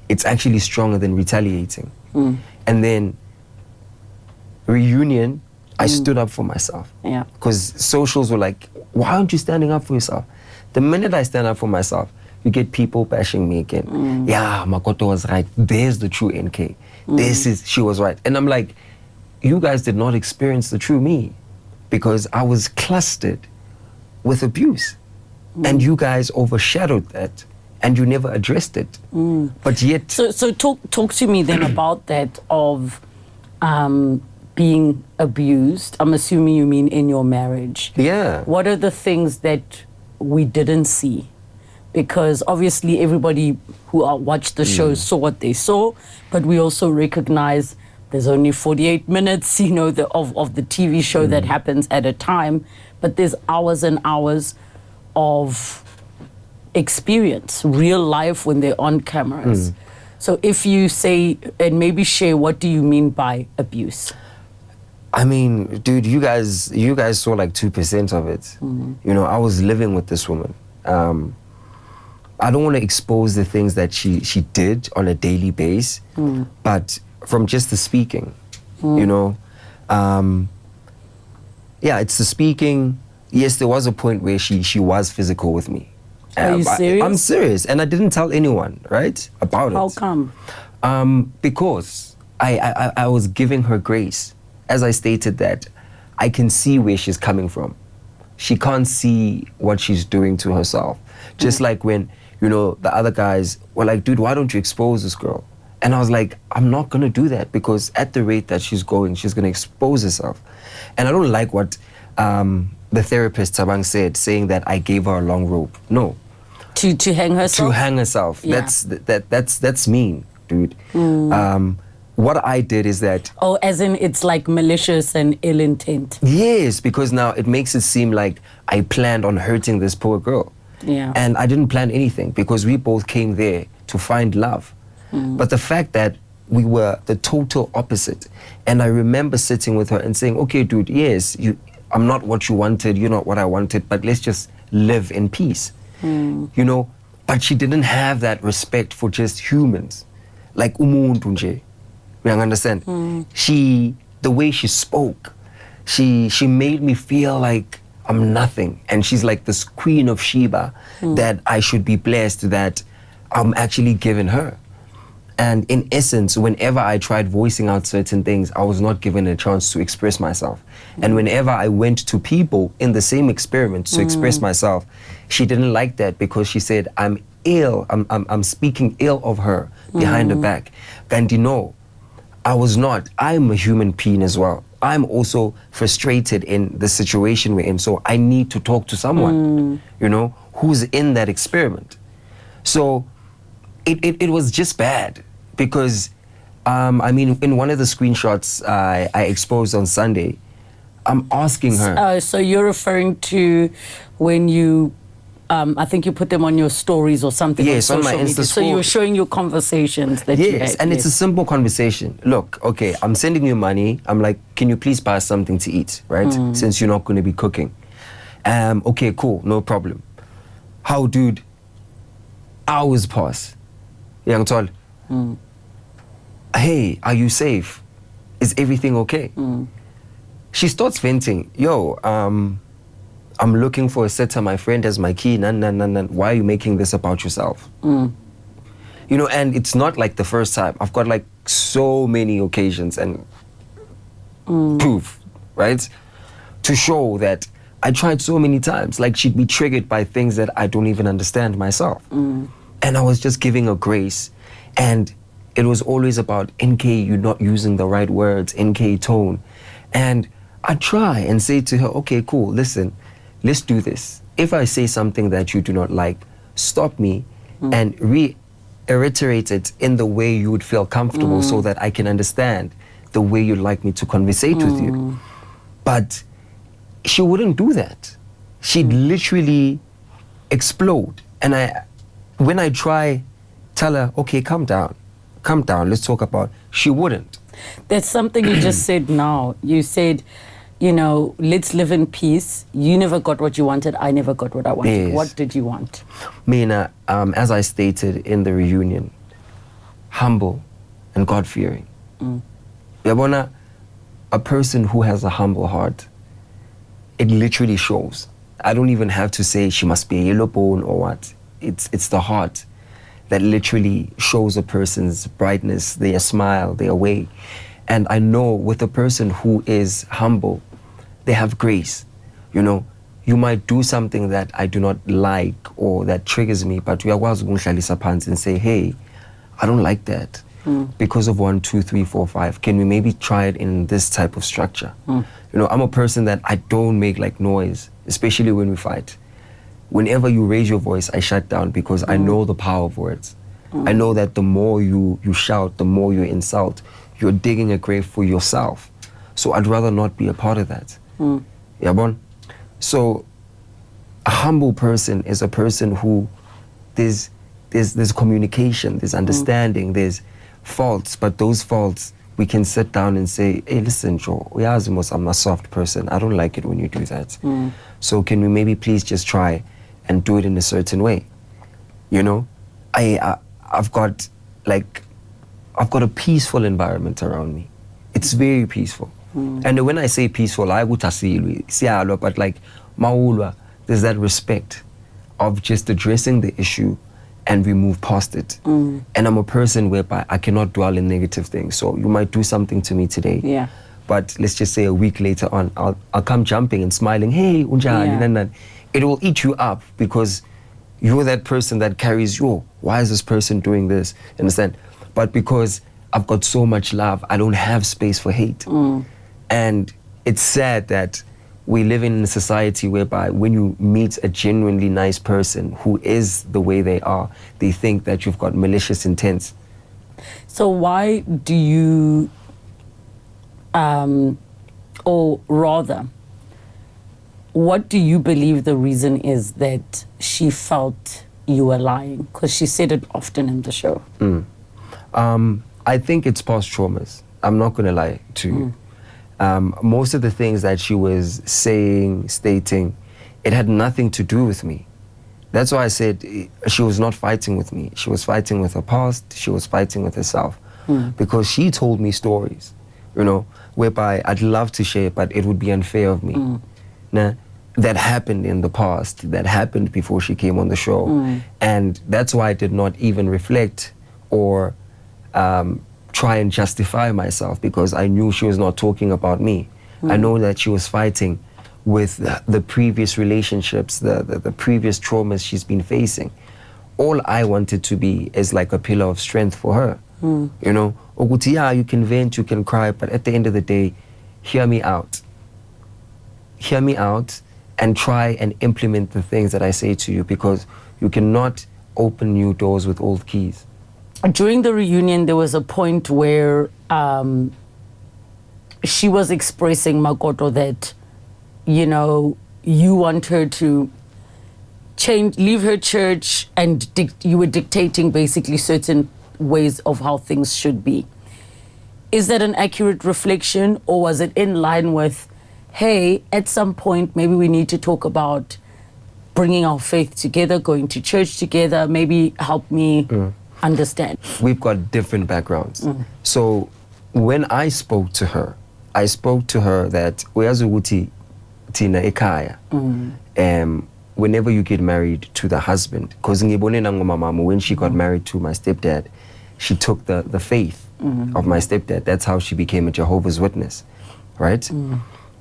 [SPEAKER 2] It's actually stronger than retaliating. And then reunion, I stood up for myself.
[SPEAKER 1] Yeah.
[SPEAKER 2] Because socials were like, why aren't you standing up for yourself? The minute I stand up for myself, you get people bashing me again. Yeah, Makoto was right. There's the true NK. She was right. And I'm like, you guys did not experience the true me, because I was clustered with abuse. And you guys overshadowed that and you never addressed it. But yet...
[SPEAKER 1] So talk to me then about that of being abused. I'm assuming you mean in your marriage.
[SPEAKER 2] Yeah.
[SPEAKER 1] What are the things that we didn't see? Because obviously everybody who watched the show saw what they saw, but we also recognize there's only 48 minutes, you know, of the TV show that happens at a time, but there's hours and hours of experience, real life when they're on cameras. So if you say, and maybe share, what do you mean by abuse?
[SPEAKER 2] I mean, dude, you guys saw like 2% of it. You know, I was living with this woman. I don't want to expose the things that she did on a daily basis, but from just the speaking, you know, yeah, it's the speaking. Yes, there was a point where she was physical with me.
[SPEAKER 1] Are you serious?
[SPEAKER 2] I'm serious, and I didn't tell anyone, right, about it.
[SPEAKER 1] How come?
[SPEAKER 2] Because I was giving her grace. As I stated that, I can see where she's coming from. She can't see what she's doing to herself. Just like when, you know, the other guys were like, dude, why don't you expose this girl? And I was like, I'm not gonna do that, because at the rate that she's going, she's gonna expose herself. And I don't like what the therapist Tabang said, saying that I gave her a long rope. No.
[SPEAKER 1] To hang herself?
[SPEAKER 2] To hang herself.
[SPEAKER 1] Yeah.
[SPEAKER 2] That's mean, dude. What I did is that...
[SPEAKER 1] Oh, as in it's like malicious and ill intent.
[SPEAKER 2] Yes, because now it makes it seem like I planned on hurting this poor girl.
[SPEAKER 1] Yeah.
[SPEAKER 2] And I didn't plan anything, because we both came there to find love. But the fact that we were the total opposite, and I remember sitting with her and saying, okay, dude, yes, I'm not what you wanted, you're not what I wanted, but let's just live in peace. You know, but she didn't have that respect for just humans. Like umuntu nje. You understand? The way she spoke, she made me feel like I'm nothing. And she's like this queen of Sheba that I should be blessed that I'm actually giving her. And in essence, whenever I tried voicing out certain things, I was not given a chance to express myself. And whenever I went to people in the same experiment to express myself, she didn't like that, because she said, I'm ill, I'm speaking ill of her behind her back. And you know, I was not. I'm a human being as well. I'm also frustrated in the situation we're in, so I need to talk to someone, you know, who's in that experiment. So it was just bad, because I mean, in one of the screenshots I exposed on Sunday, I'm asking her.
[SPEAKER 1] So you're referring to when you, I think you put them on your stories or something.
[SPEAKER 2] Yes, on my Insta
[SPEAKER 1] media. So you were showing your conversations that you had.
[SPEAKER 2] Yes, and it's a simple conversation. Look, okay, I'm sending you money. I'm like, can you please buy us something to eat, right? Since you're not going to be cooking. Okay, cool, no problem. How, dude? Hours pass. Young tall. Hey, are you safe? Is everything okay? She starts venting. Yo, I'm looking for a setter. My friend has my key. Why are you making this about yourself? You know, and it's not like the first time. I've got like so many occasions and proof, right? To show that I tried so many times. Like, she'd be triggered by things that I don't even understand myself. And I was just giving her grace. And it was always about, NK, you're not using the right words, NK tone. And I try and say to her, okay, cool, listen, let's do this. If I say something that you do not like, stop me and reiterate it in the way you would feel comfortable, so that I can understand the way you'd like me to conversate with you. But she wouldn't do that. She'd literally explode. And when I try, tell her, okay, calm down, let's talk about it, she wouldn't.
[SPEAKER 1] There's something you just said now. You said, you know, let's live in peace. You never got what you wanted. I never got what I wanted.
[SPEAKER 2] Yes.
[SPEAKER 1] What did you want?
[SPEAKER 2] Mina, as I stated in the reunion, humble and God-fearing. Yabona, a person who has a humble heart, it literally shows. I don't even have to say she must be a yellow bone or what. It's the heart that literally shows a person's brightness, their smile, their way. And I know with a person who is humble, they have grace. You know, you might do something that I do not like or that triggers me, but uyakwazi ukungihlalisa phansi and say, hey, I don't like that. Because of 1, 2, 3, 4, 5. Can we maybe try it in this type of structure? You know, I'm a person that I don't make like noise, especially when we fight. Whenever you raise your voice, I shut down, because I know the power of words. I know that the more you shout, the more you insult, you're digging a grave for yourself. So I'd rather not be a part of that. Yabon? So a humble person is a person who there's communication, there's understanding, there's faults, but those faults we can sit down and say, hey, listen, Joe, I'm a soft person. I don't like it when you do that. So can we maybe please just try and do it in a certain way? You know, I've got a peaceful environment around me. It's very peaceful. And when I say peaceful, I would but like maulwa, there's that respect of just addressing the issue and we move past it. And I'm a person whereby I cannot dwell in negative things. So you might do something to me today, but let's just say a week later on, I'll come jumping and smiling, hey, unjani, it will eat you up because you're that person that carries, why is this person doing this? Understand? But because I've got so much love, I don't have space for hate. And it's sad that we live in a society whereby when you meet a genuinely nice person who is the way they are, they think that you've got malicious intent.
[SPEAKER 1] So why do you, or rather, what do you believe the reason is that she felt you were lying? Because she said it often in the show.
[SPEAKER 2] I think it's past traumas. I'm not going to lie to you. Most of the things that she was saying, stating, it had nothing to do with me. That's why I said she was not fighting with me. She was fighting with her past. She was fighting with herself. Because she told me stories, you know, whereby I'd love to share, but it would be unfair of me. Nah, that happened in the past, that happened before she came on the show. And that's why I did not even reflect or try and justify myself, because I knew she was not talking about me. I know that she was fighting with the previous relationships, the previous traumas she's been facing. All I wanted to be is like a pillar of strength for her. You know, Oguti, yeah, you can vent, you can cry, but at the end of the day, hear me out. Hear me out and try and implement the things that I say to you, because you cannot open new doors with old keys.
[SPEAKER 1] During the reunion, there was a point where she was expressing, Makoto, that, you know, you want her to leave her church, and you were dictating basically certain ways of how things should be. Is that an accurate reflection, or was it in line with, hey, at some point, maybe we need to talk about bringing our faith together, going to church together, maybe help me understand?
[SPEAKER 2] We've got different backgrounds. So when I spoke to her that uyazukuthi tina ekhaya, whenever you get married to the husband, because when she got married to my stepdad, she took the faith of my stepdad. That's how she became a Jehovah's Witness, right?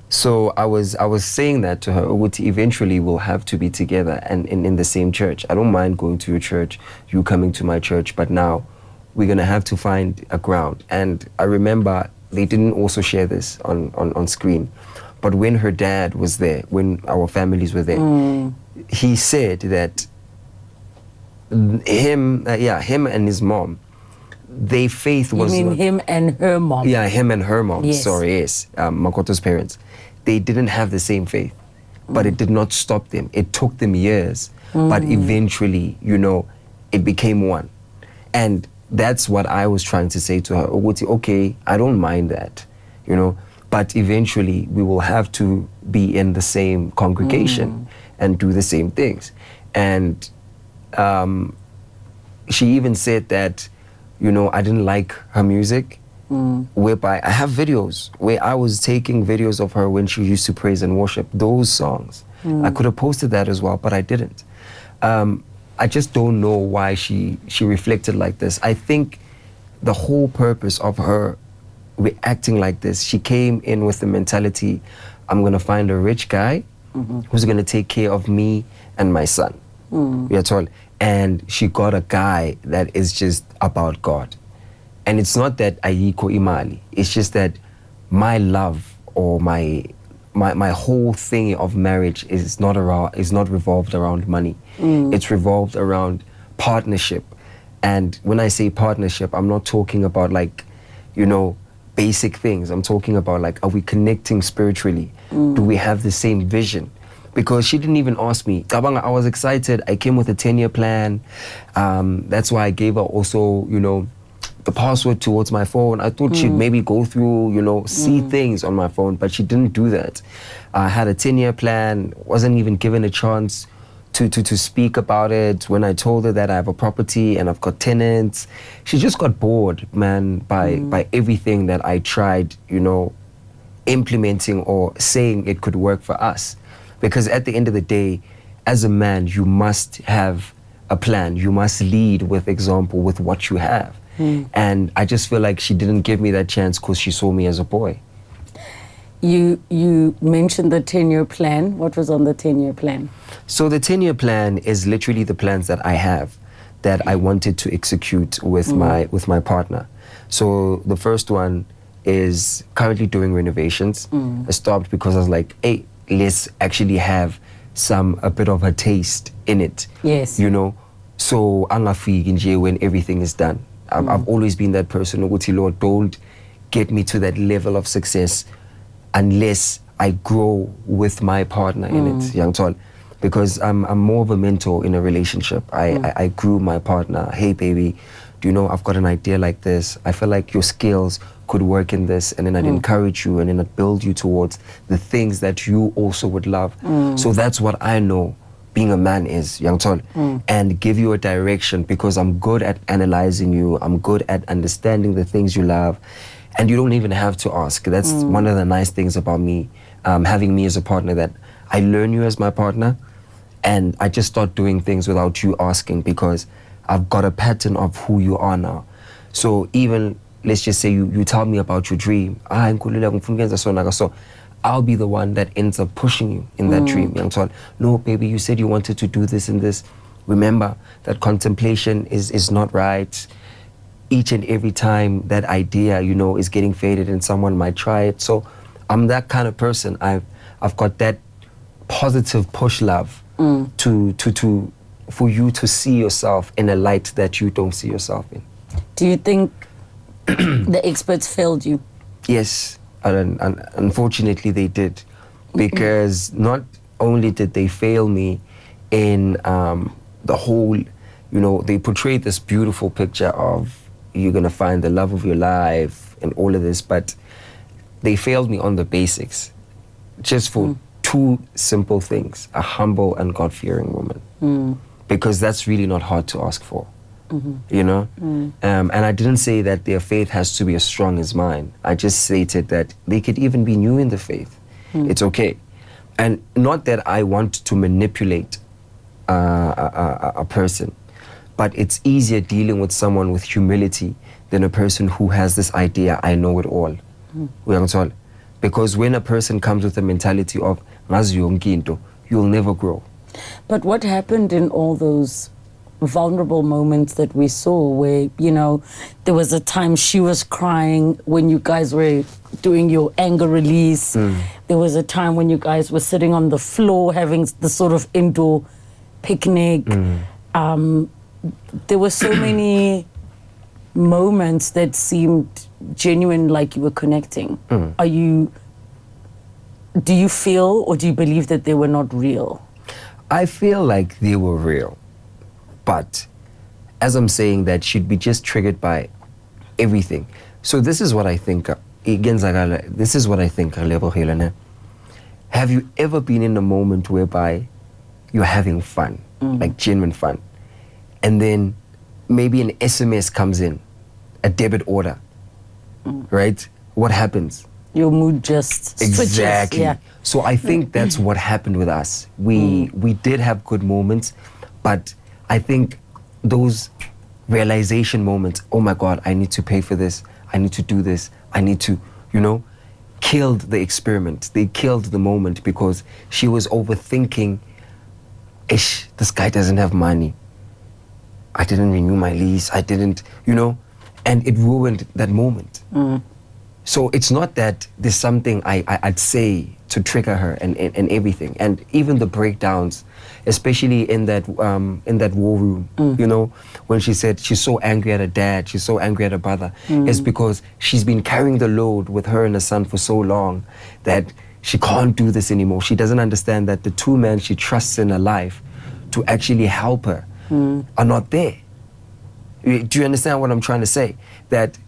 [SPEAKER 2] So I was saying that to her, eventually we'll have to be together and in the same church. I don't mind going to your church, you coming to my church, but now we're gonna have to find a ground. And I remember they didn't also share this on screen, but when her dad was there, when our families were there, he said that him and his mom, their faith was...
[SPEAKER 1] You mean him and her mom?
[SPEAKER 2] Yeah, him and her mom,
[SPEAKER 1] yes.
[SPEAKER 2] Sorry, yes, Makoto's parents. They didn't have the same faith, but it did not stop them. It took them years, but eventually, you know, it became one. And that's what I was trying to say to her. Okay, I don't mind that, you know, but eventually we will have to be in the same congregation and do the same things. And she even said that, you know, I didn't like her music, whereby I have videos where I was taking videos of her when she used to praise and worship, those songs. I could have posted that as well, but I didn't. I just don't know why she reflected like this. I think the whole purpose of her reacting like this, she came in with the mentality, I'm gonna find a rich guy who's gonna take care of me and my son. That's all. And she got a guy that is just about God. And it's not that ayiko imali. It's just that my love or my whole thing of marriage is not revolved around money. It's revolved around partnership. And when I say partnership, I'm not talking about, like, you know, basic things. I'm talking about like, are we connecting spiritually? Do we have the same vision? Because she didn't even ask me. I was excited. I came with a 10-year plan. That's why I gave her also, you know, the password towards my phone. I thought she'd maybe go through, you know, see things on my phone, but she didn't do that. I had a 10-year plan, wasn't even given a chance to speak about it. When I told her that I have a property and I've got tenants, she just got bored, man, by everything that I tried, you know, implementing or saying it could work for us. Because at the end of the day, as a man, you must have a plan. You must lead with example with what you have. And I just feel like she didn't give me that chance because she saw me as a boy.
[SPEAKER 1] You mentioned the 10-year plan. What was on the 10-year plan?
[SPEAKER 2] So the 10-year plan is literally the plans that I have that I wanted to execute with my partner. So the first one is currently doing renovations. I stopped because I was like, hey, let's actually have a bit of a taste in it.
[SPEAKER 1] Yes.
[SPEAKER 2] You know, so angafiki nje when everything is done. I've always been that person who, Lord, don't get me to that level of success unless I grow with my partner in it, young tall. Because I'm more of a mentor in a relationship. I grew my partner. Hey, baby, do you know I've got an idea like this? I feel like your skills could work in this, and then I'd encourage you, and then I'd build you towards the things that you also would love. So that's what I know being a man is, young tall, and give you a direction, because I'm good at analyzing you. I'm good at understanding the things you love, and you don't even have to ask. That's one of the nice things about me, having me as a partner, that I learn you as my partner, and I just start doing things without you asking, because I've got a pattern of who you are now. So even, let's just say you tell me about your dream. So I'll be the one that ends up pushing you in that dream. No, baby, you said you wanted to do this and this. Remember that contemplation is not right. Each and every time that idea, you know, is getting faded and someone might try it. So I'm that kind of person. I've got that positive push love for you to see yourself in a light that you don't see yourself in.
[SPEAKER 1] Do you think the experts failed you?
[SPEAKER 2] Yes, and unfortunately they did, because not only did they fail me in the whole, you know, they portrayed this beautiful picture of you're gonna find the love of your life and all of this, but they failed me on the basics, just for two simple things: a humble and God-fearing woman, because that's really not hard to ask for. You know, and I didn't say that their faith has to be as strong as mine. I just stated that they could even be new in the faith. It's okay. And not that I want to manipulate a person, but it's easier dealing with someone with humility than a person who has this idea, I know it all. Because when a person comes with a mentality of you'll never grow.
[SPEAKER 1] But what happened in all those vulnerable moments that we saw, where, you know, there was a time she was crying when you guys were doing your anger release. There was a time when you guys were sitting on the floor having the sort of indoor picnic. There were so many moments that seemed genuine, like you were connecting. Do you feel, or do you believe that they were not real?
[SPEAKER 2] I feel like they were real. But as I'm saying, that should be just triggered by everything. So this is what I think. This is what I think. Have you ever been in a moment whereby you're having fun, like genuine fun, and then maybe an SMS comes in, a debit order, right? What happens?
[SPEAKER 1] Your mood just switches.
[SPEAKER 2] Exactly.
[SPEAKER 1] Yeah.
[SPEAKER 2] So I think that's what happened with us. We did have good moments, but I think those realization moments, oh my God, I need to pay for this, I need to do this, I need to, you know, killed the experiment. They killed the moment, because she was overthinking, ish, this guy doesn't have money. I didn't renew my lease, I didn't, you know, and it ruined that moment. So it's not that there's something I'd say to trigger her and everything. And even the breakdowns, especially in that war room, you know, when she said she's so angry at her dad, she's so angry at her brother, it's because she's been carrying the load with her and her son for so long that she can't do this anymore. She doesn't understand that the two men she trusts in her life to actually help her are not there. Do you understand what I'm trying to say? That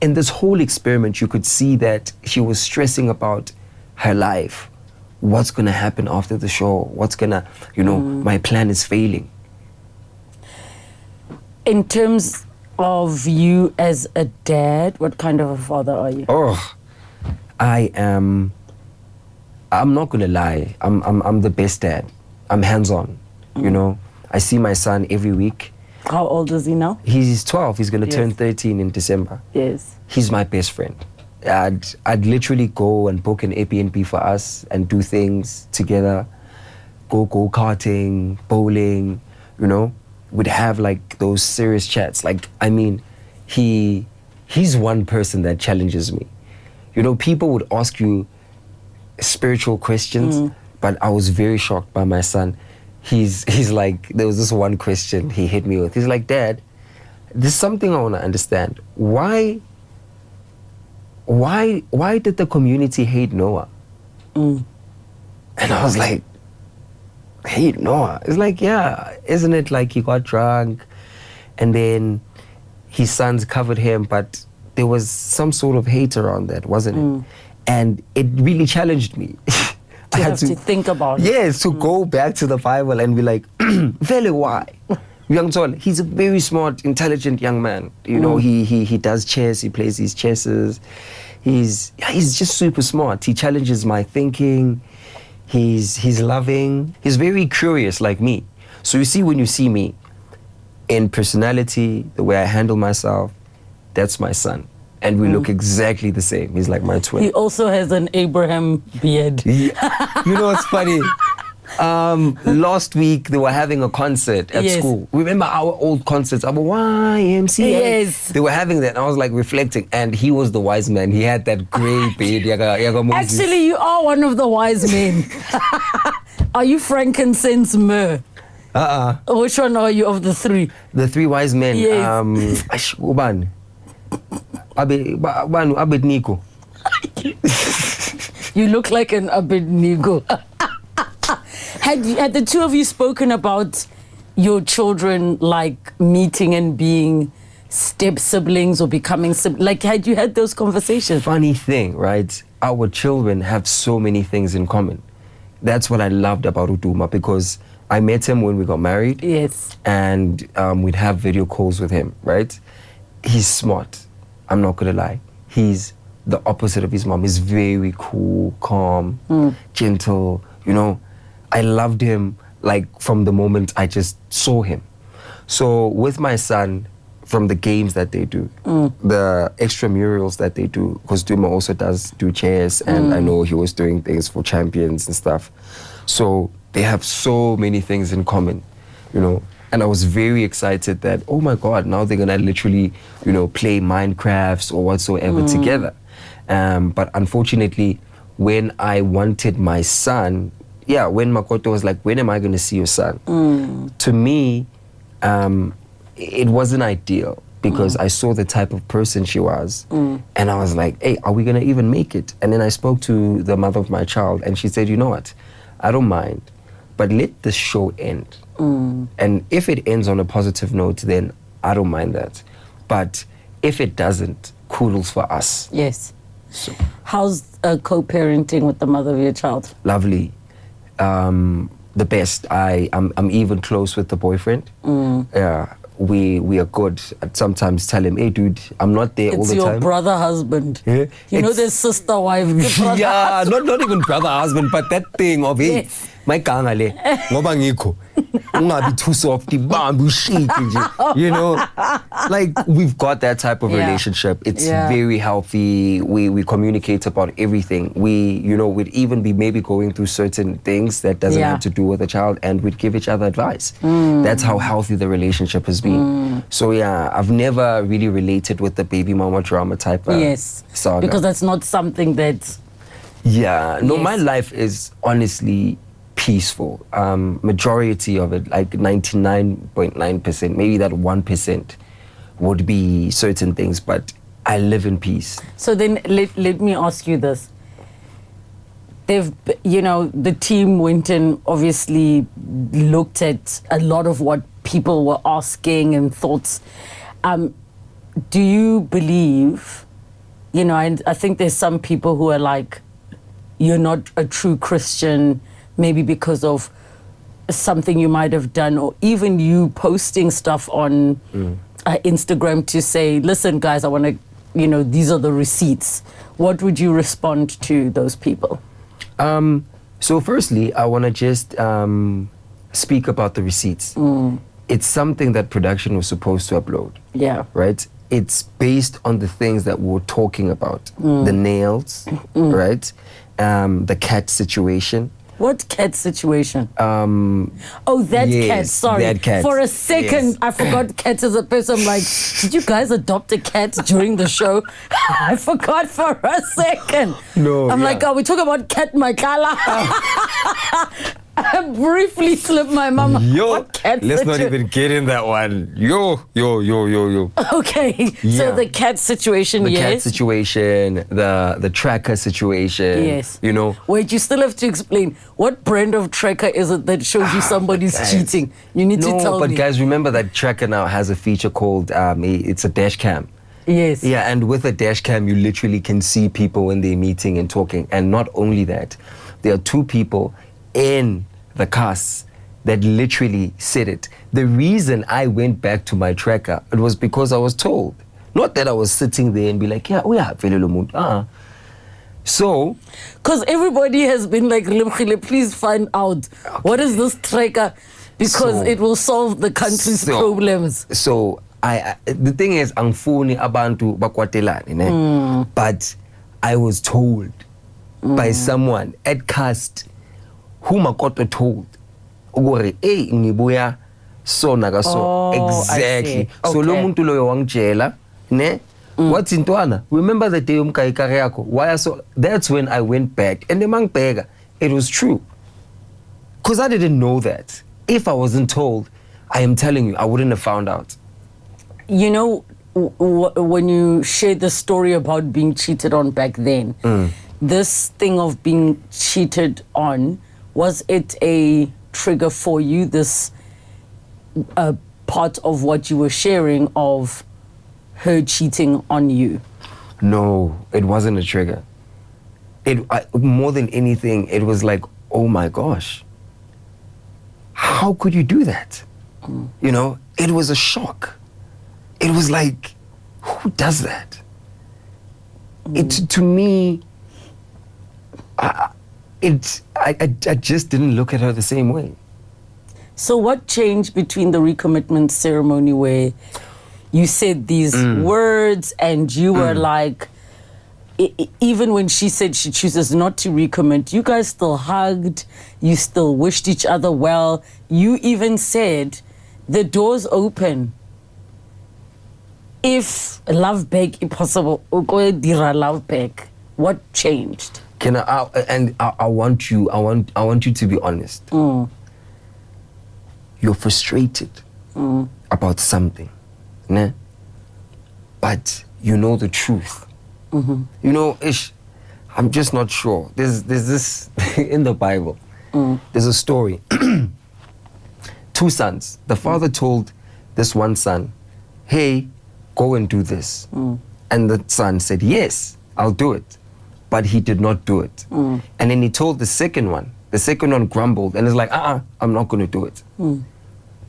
[SPEAKER 2] in this whole experiment, you could see that she was stressing about her life. What's going to happen after the show? What's going to, you know, my plan is failing.
[SPEAKER 1] In terms of you as a dad, what kind of a father are you?
[SPEAKER 2] Oh, I'm not going to lie. I'm the best dad. I'm hands-on, you know. I see my son every week.
[SPEAKER 1] How old is he now?
[SPEAKER 2] He's 12. He's going to turn 13 in December.
[SPEAKER 1] Yes.
[SPEAKER 2] He's my best friend. I'd literally go and book an Airbnb for us and do things together. Go karting, bowling, you know. We'd have like those serious chats. Like, I mean, he's one person that challenges me. You know, people would ask you spiritual questions, but I was very shocked by my son. He's like, there was this one question he hit me with. He's like, Dad, there's something I want to understand. Why did the community hate Noah? And I was like, hate Noah? It's like, yeah, isn't it like he got drunk and then his sons covered him, but there was some sort of hate around that, wasn't it? And it really challenged me.
[SPEAKER 1] You have to think about it.
[SPEAKER 2] Yes, to go back to the Bible and be like, Vele, why? He's a very smart, intelligent young man. You know, he does chess, he plays these chesses. He's just super smart. He challenges my thinking. He's loving. He's very curious like me. So you see, when you see me in personality, the way I handle myself, that's my son. And we look exactly the same. He's like my twin.
[SPEAKER 1] He also has an Abraham beard.
[SPEAKER 2] Yeah. You know what's funny? Last week they were having a concert at school. Remember our old concerts, our YMCA?
[SPEAKER 1] Yes.
[SPEAKER 2] They were having that, and I was like reflecting, and he was the wise man. He had that grey beard.
[SPEAKER 1] Actually, you are one of the wise men. Are you frankincense, myrrh? Which one are you of the three?
[SPEAKER 2] The three wise men.
[SPEAKER 1] Yes.
[SPEAKER 2] Abednego.
[SPEAKER 1] You look like an Abednego. Had the two of you spoken about your children like meeting and being step siblings or becoming siblings? Like, had you had those conversations?
[SPEAKER 2] Funny thing, right? Our children have so many things in common. That's what I loved about Uduma, because I met him when we got married.
[SPEAKER 1] Yes.
[SPEAKER 2] And we'd have video calls with him, right? He's smart. I'm not gonna lie. He's the opposite of his mom. He's very cool, calm, gentle, you know. I loved him like from the moment I just saw him. So with my son, from the games that they do, the extramurals that they do, because Duma also does do chess, and I know he was doing things for champions and stuff. So they have so many things in common, you know. And I was very excited that, oh my God, now they're gonna literally, you know, play Minecrafts or whatsoever together. But unfortunately, when I wanted my son, when Makoto was like, when am I gonna see your son? To me, it wasn't ideal, because I saw the type of person she was. And I was like, hey, are we gonna even make it? And then I spoke to the mother of my child, and she said, you know what, I don't mind, but let the show end. And if it ends on a positive note, then I don't mind that. But if it doesn't, kudos for us.
[SPEAKER 1] Yes.
[SPEAKER 2] So,
[SPEAKER 1] how's co-parenting with the mother of your child?
[SPEAKER 2] Lovely. The best. I'm even close with the boyfriend. Yeah, we are good. I sometimes tell him, hey dude, I'm not there all the time.
[SPEAKER 1] It's your brother husband.
[SPEAKER 2] Yeah?
[SPEAKER 1] You know, there's sister wife.
[SPEAKER 2] Yeah, not even brother husband, but that thing of, hey, my ganga le ngoba ngikho ungabi too soft bambi shake nje, you know, like we've got that type of relationship. It's very healthy. We communicate about everything. We, you know, we'd even be maybe going through certain things that doesn't have to do with a child, and we'd give each other advice. That's how healthy the relationship has been. So yeah, I've never really related with the baby mama drama type saga.
[SPEAKER 1] Because that's not something that
[SPEAKER 2] no, my life is honestly peaceful. Majority of it, like 99.9%, maybe that 1% would be certain things, but I live in peace.
[SPEAKER 1] So then let me ask you this. You know, the team went and obviously looked at a lot of what people were asking and thoughts. Do you believe, you know, I think there's some people who are like, you're not a true Christian, maybe because of something you might have done, or even you posting stuff on Instagram to say, listen, guys, I want to, you know, these are the receipts. What would you respond to those people?
[SPEAKER 2] So firstly, I want to just speak about the receipts. It's something that production was supposed to upload.
[SPEAKER 1] Yeah.
[SPEAKER 2] Right? It's based on the things that we were talking about. The nails, right? The cat situation.
[SPEAKER 1] What cat situation? That cat, sorry.
[SPEAKER 2] That cat.
[SPEAKER 1] For a second, I forgot cat as a person. I'm like, did you guys adopt a cat during the show? I forgot for a second.
[SPEAKER 2] No.
[SPEAKER 1] I'm like, are we talking about Cat Makala? I briefly slipped my mama.
[SPEAKER 2] Let's not even get in that one. Yo.
[SPEAKER 1] Okay, so the cat situation,
[SPEAKER 2] the cat situation, the tracker situation.
[SPEAKER 1] Yes.
[SPEAKER 2] You know.
[SPEAKER 1] Wait, you still have to explain what brand of tracker is it that shows you somebody's cheating? You need to tell me.
[SPEAKER 2] But guys, remember that tracker now has a feature called it's a dash cam.
[SPEAKER 1] Yes.
[SPEAKER 2] Yeah, and with a dash cam, you literally can see people when they're meeting and talking. And not only that, there are two people in the cast that literally said it. The reason I went back to my tracker, it was because I was told. Not that I was sitting there and be like, So,
[SPEAKER 1] because everybody has been like, please find out what is this tracker, because it will solve the country's problems.
[SPEAKER 2] So the thing is, angfuni abantu bakwatelane, but I was told by someone at cast who Makoto told, hey, ngibuya so naga so. Exactly. So lo muntu loyo wangitshela, ne? What's intwana? Remember the day umkayikare yakho? Why so? That's when I went back and the it was true. Because I didn't know that. If I wasn't told, I am telling you, I wouldn't have found out.
[SPEAKER 1] You know, when you shared the story about being cheated on back then, this thing of being cheated on, was it a trigger for you, this part of what you were sharing of her cheating on you?
[SPEAKER 2] No, it wasn't a trigger. More than anything, it was like, oh my gosh, how could you do that? You know, it was a shock. It was like, who does that? To me, I just didn't look at her the same way.
[SPEAKER 1] So what changed between the recommitment ceremony where you said these words and you were like, even when she said she chooses not to recommit, you guys still hugged, you still wished each other well. You even said, the door's open. If love back is possible, love back. What changed?
[SPEAKER 2] I want you to be honest. You're frustrated about something, né? But you know the truth. You know, I'm just not sure. There's this in the Bible. There's a story. Two sons. The father told this one son, hey, go and do this. And the son said, yes, I'll do it. But he did not do it. And then he told the second one. The second one grumbled and is like, I'm not going to do it.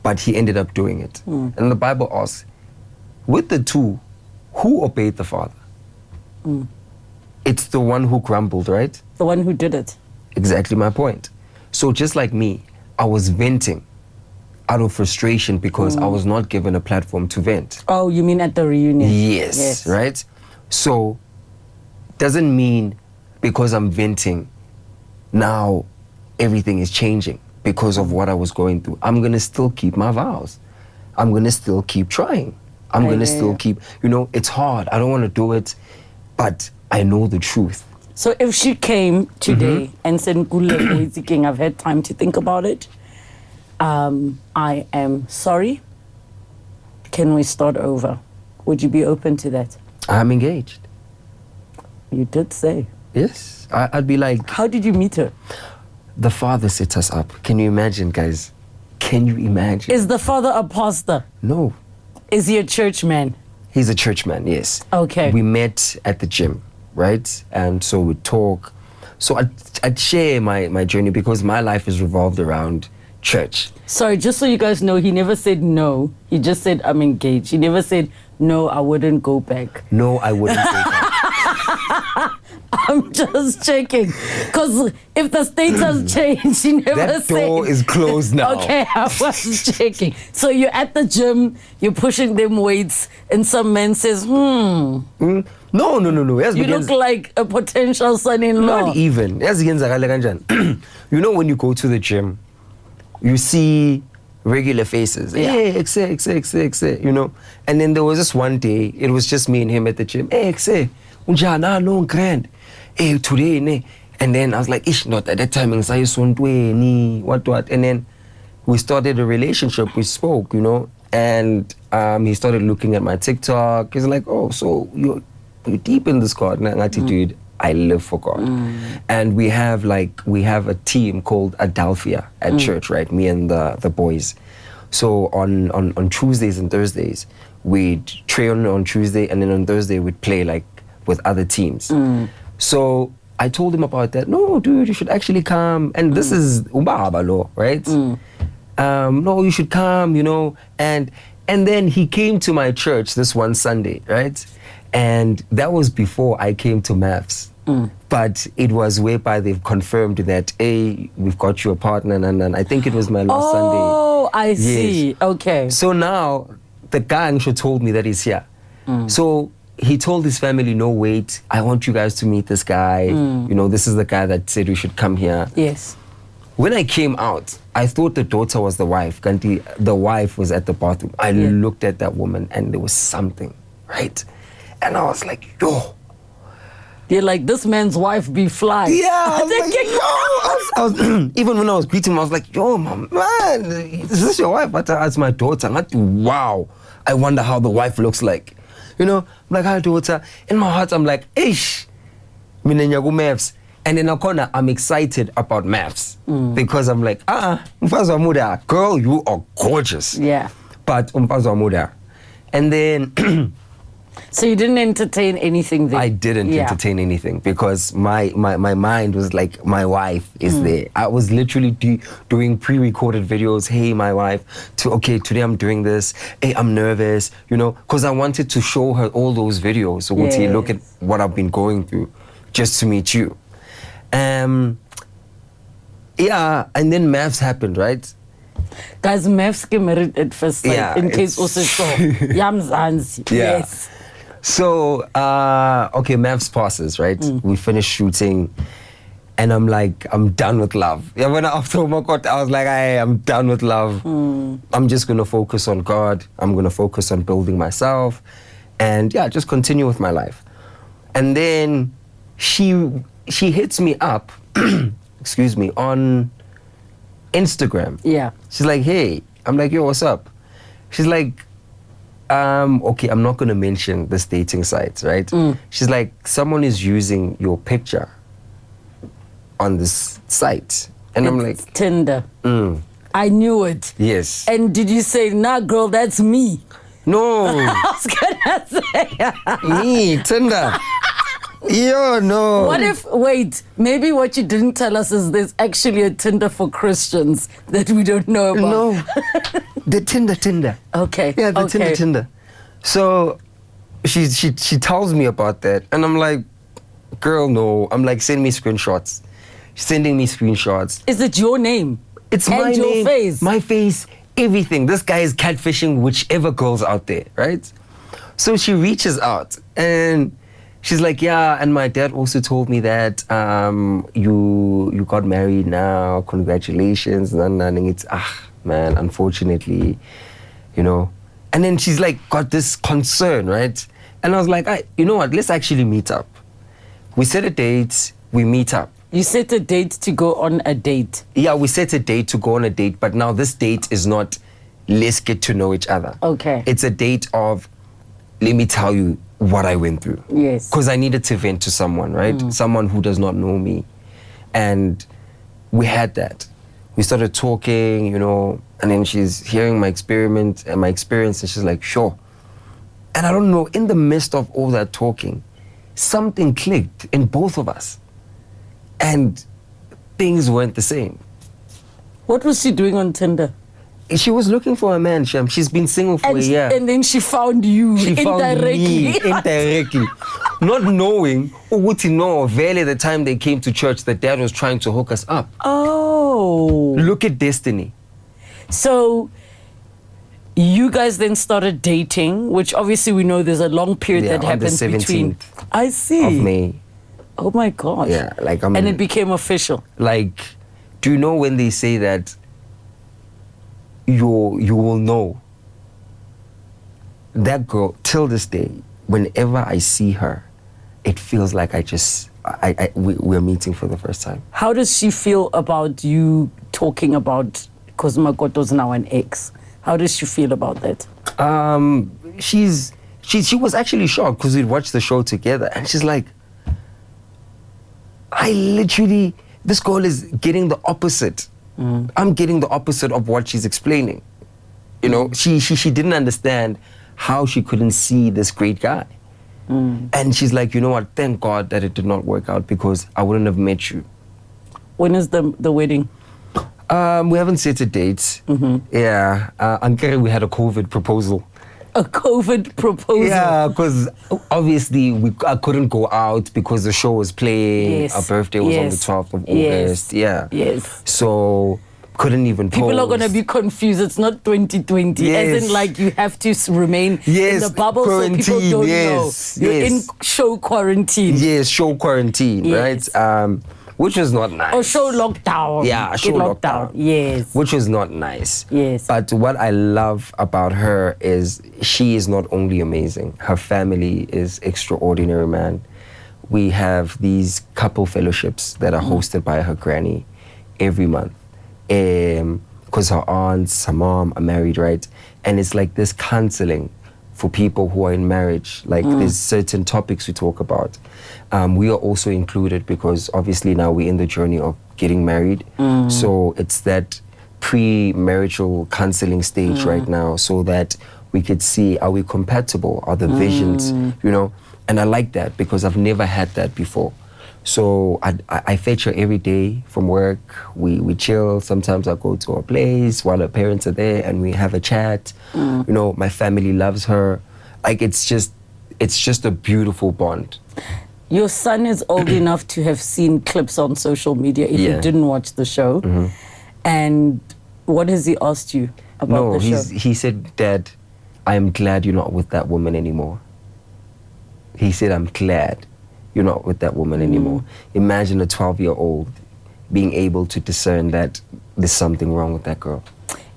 [SPEAKER 2] But he ended up doing it. And the Bible asks, with the two, who obeyed the father? It's the one who grumbled, right?
[SPEAKER 1] The one who did it.
[SPEAKER 2] Exactly my point. So just like me, I was venting out of frustration because I was not given a platform to vent.
[SPEAKER 1] Oh, you mean at the reunion?
[SPEAKER 2] Yes, right? So, doesn't mean because I'm venting, now everything is changing because of what I was going through. I'm going to still keep my vows. I'm going to still keep trying. I'm going to still keep, it's hard. I don't want to do it, but I know the truth.
[SPEAKER 1] So if she came today and said, Nkululeko King, I've had time to think about it. I am sorry. Can we start over? Would you be open to that?
[SPEAKER 2] I'm engaged.
[SPEAKER 1] You did say.
[SPEAKER 2] Yes. I'd be like...
[SPEAKER 1] How did you meet her?
[SPEAKER 2] The father set us up. Can you imagine, guys? Can you imagine?
[SPEAKER 1] Is the father a pastor?
[SPEAKER 2] No.
[SPEAKER 1] Is he a church man?
[SPEAKER 2] He's a church man, yes.
[SPEAKER 1] Okay.
[SPEAKER 2] We met at the gym, right? And so we'd talk. So I'd share my journey because my life is revolved around church.
[SPEAKER 1] Sorry, just so you guys know, he never said no. He just said, I'm engaged. He never said, no, I wouldn't go back.
[SPEAKER 2] No, I wouldn't go back.
[SPEAKER 1] I'm just checking. Because if the status changed, he never said.
[SPEAKER 2] That door is closed now.
[SPEAKER 1] Okay, I was checking. So you're at the gym, you're pushing them weights, and some man says,
[SPEAKER 2] No.
[SPEAKER 1] You look like a potential son-in-law.
[SPEAKER 2] Not even. You know when you go to the gym, you see regular faces. Hey, And then there was this one day, it was just me and him at the gym. Hey, unjana long grand. Hey, today, ne. And then I was like, ish, not at that time, what. And then we started a relationship, we spoke, and he started looking at my TikTok. He's like, oh, so you're deep in this God. Dude, I live for God. And we have a team called Adelphia at church, right? Me and the boys. So on Tuesdays and Thursdays, we'd train on Tuesday, and then on Thursday we'd play with other teams. So I told him about that. No, dude, you should actually come. And this is Ubaba law, right? No, you should come, And then he came to my church this one Sunday, right? And that was before I came to MAFS. But it was whereby they've confirmed that, hey, we've got you a partner. And I think it was my last Sunday.
[SPEAKER 1] Oh, I see.
[SPEAKER 2] Yes.
[SPEAKER 1] Okay.
[SPEAKER 2] So now the gang told me that he's here. So he told his family, no, wait, I want you guys to meet this guy. This is the guy that said we should come here.
[SPEAKER 1] Yes.
[SPEAKER 2] When I came out, I thought the daughter was the wife. Kanti, the wife was at the bathroom. I looked at that woman and there was something, right? And I was like, yo.
[SPEAKER 1] You're like, this man's wife be fly.
[SPEAKER 2] Yeah, I was even when I was greeting him, I was like, yo, man, is this your wife? But it's my daughter. I'm like, wow, I wonder how the wife looks like. I'm like, hi, daughter. In my heart, I'm like, ish, MAFS. And in a corner, I'm excited about MAFS because I'm like, Mfazi Muda, girl, you are gorgeous.
[SPEAKER 1] Yeah.
[SPEAKER 2] But Mfazi Muda. And then...
[SPEAKER 1] So you didn't entertain anything there?
[SPEAKER 2] I didn't entertain anything because my mind was like, my wife is there. I was literally doing pre-recorded videos. Hey, my wife, today I'm doing this. Hey, I'm nervous, because I wanted to show her all those videos. So look at what I've been going through just to meet you. And then MAFS happened, right?
[SPEAKER 1] Guys, MAFS get married at first sight, in case also so. Yamzanzi.
[SPEAKER 2] Yeah.
[SPEAKER 1] Yes.
[SPEAKER 2] So, MAFS passes, right? We finished shooting, and I'm like, I'm done with love. Yeah, when after Umakot, I was like, I'm done with love. I'm just going to focus on God. I'm going to focus on building myself, and just continue with my life. And then she hits me up, excuse me, on Instagram.
[SPEAKER 1] Yeah.
[SPEAKER 2] She's like, hey. I'm like, yo, what's up? She's like, okay, I'm not going to mention this dating sites, right? She's like, someone is using your picture on this site. And I'm like...
[SPEAKER 1] Tinder. I knew it.
[SPEAKER 2] Yes.
[SPEAKER 1] And did you say, nah, girl, that's me?
[SPEAKER 2] No.
[SPEAKER 1] I was going to say...
[SPEAKER 2] Me, Tinder. Yo, no.
[SPEAKER 1] What if, wait, maybe what you didn't tell us is there's actually a Tinder for Christians that we don't know about.
[SPEAKER 2] No. The Tinder.
[SPEAKER 1] Okay.
[SPEAKER 2] Yeah, the Tinder. So she tells me about that, and I'm like, girl, no. I'm like, send me screenshots. sending me screenshots.
[SPEAKER 1] Is it your name?
[SPEAKER 2] It's
[SPEAKER 1] and
[SPEAKER 2] my
[SPEAKER 1] your
[SPEAKER 2] name,
[SPEAKER 1] face.
[SPEAKER 2] my face, everything. This guy is catfishing whichever girl's out there, right? So she reaches out and she's like, yeah, and my dad also told me that you got married now. Congratulations. And it's, man, unfortunately, you know. And then she's like, got this concern, right? And I was like, you know what? Let's actually meet up. We set a date, we meet up.
[SPEAKER 1] You set a date to go on a date?
[SPEAKER 2] Yeah, we set a date to go on a date, but now this date is not, let's get to know each other.
[SPEAKER 1] Okay.
[SPEAKER 2] It's a date of, let me tell you what I went through.
[SPEAKER 1] Yes.
[SPEAKER 2] Because I needed to vent to someone, right? Someone who does not know me. And we had that. We started talking, you know, and then she's hearing my experience, and she's like, sure. And I don't know, in the midst of all that talking, something clicked in both of us. And things weren't the same.
[SPEAKER 1] What was she doing on Tinder?
[SPEAKER 2] She was looking for a man, Shem. She's been single for a year.
[SPEAKER 1] And then she found you
[SPEAKER 2] Indirectly. Not knowing, Uguti no, Vele, the time they came to church, the dad was trying to hook us up.
[SPEAKER 1] Oh.
[SPEAKER 2] Look at destiny.
[SPEAKER 1] So you guys then started dating, which obviously we know there's a long period that happens between. I see.
[SPEAKER 2] Of May.
[SPEAKER 1] Oh my gosh.
[SPEAKER 2] Yeah, like
[SPEAKER 1] and it became official.
[SPEAKER 2] Like, do you know when they say that you will know? That girl, till this day, whenever I see her, it feels like we're meeting for the first time.
[SPEAKER 1] How does she feel about you talking about, because Makoto's now an ex? How does she feel about that?
[SPEAKER 2] She was actually shocked because we'd watched the show together, and she's like, this girl is getting the opposite. I'm getting the opposite of what she's explaining. You know, she didn't understand how she couldn't see this great guy. And she's like, you know what, thank God that it did not work out, because I wouldn't have met you.
[SPEAKER 1] When is the wedding?
[SPEAKER 2] We haven't set a date. Yeah, Ankara, we had a COVID proposal.
[SPEAKER 1] A COVID proposal?
[SPEAKER 2] Yeah, because obviously I couldn't go out because the show was playing.
[SPEAKER 1] Yes.
[SPEAKER 2] Our birthday was on the 12th of August. Yeah.
[SPEAKER 1] Yes.
[SPEAKER 2] So couldn't even pose.
[SPEAKER 1] People are going to be confused. It's not 2020.
[SPEAKER 2] Yes.
[SPEAKER 1] As in, like, you have to remain in the bubble
[SPEAKER 2] quarantine,
[SPEAKER 1] so people don't know. You're in show quarantine.
[SPEAKER 2] Yes, show quarantine, right? Which was not nice.
[SPEAKER 1] Or show lockdown.
[SPEAKER 2] Yeah, show lockdown.
[SPEAKER 1] Yes.
[SPEAKER 2] Which was not nice.
[SPEAKER 1] Yes.
[SPEAKER 2] But what I love about her is she is not only amazing, her family is extraordinary, man. We have these couple fellowships that are hosted by her granny every month. Because her aunts, her mom are married, right? And it's like this counseling for people who are in marriage. Like there's certain topics we talk about. We are also included because obviously now we're in the journey of getting married. So it's that pre-marital counseling stage right now, so that we could see, are we compatible? Are the visions, you know? And I like that because I've never had that before. So I fetch her every day from work. We chill. Sometimes I go to her place while her parents are there and we have a chat. You know, my family loves her. Like, it's just a beautiful bond.
[SPEAKER 1] Your son is old enough to have seen clips on social media if you didn't watch the show. And what has he asked you about the show?
[SPEAKER 2] He said, Dad, I am glad you're not with that woman anymore. He said, I'm glad you're not with that woman anymore. Imagine a 12-year-old being able to discern that there's something wrong with that girl.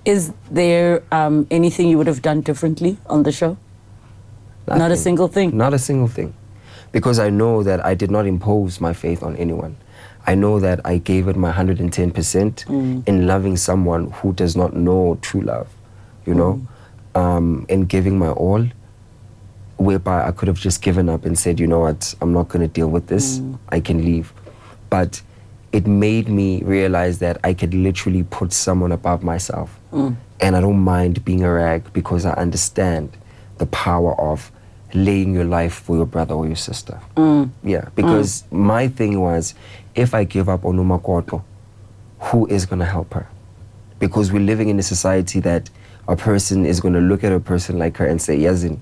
[SPEAKER 1] Is there anything you would have done differently on the show?
[SPEAKER 2] Nothing.
[SPEAKER 1] Not a single thing?
[SPEAKER 2] Not a single thing. Because I know that I did not impose my faith on anyone. I know that I gave it my 110% in loving someone who does not know true love, you know, and giving my all, whereby I could have just given up and said, you know what, I'm not going to deal with this, I can leave. But it made me realize that I could literally put someone above myself. And I don't mind being a rag because I understand the power of laying your life for your brother or your sister. Yeah, because my thing was, if I give up on Umakoto, who is going to help her? Because we're living in a society that a person is going to look at a person like her and say, Yazin,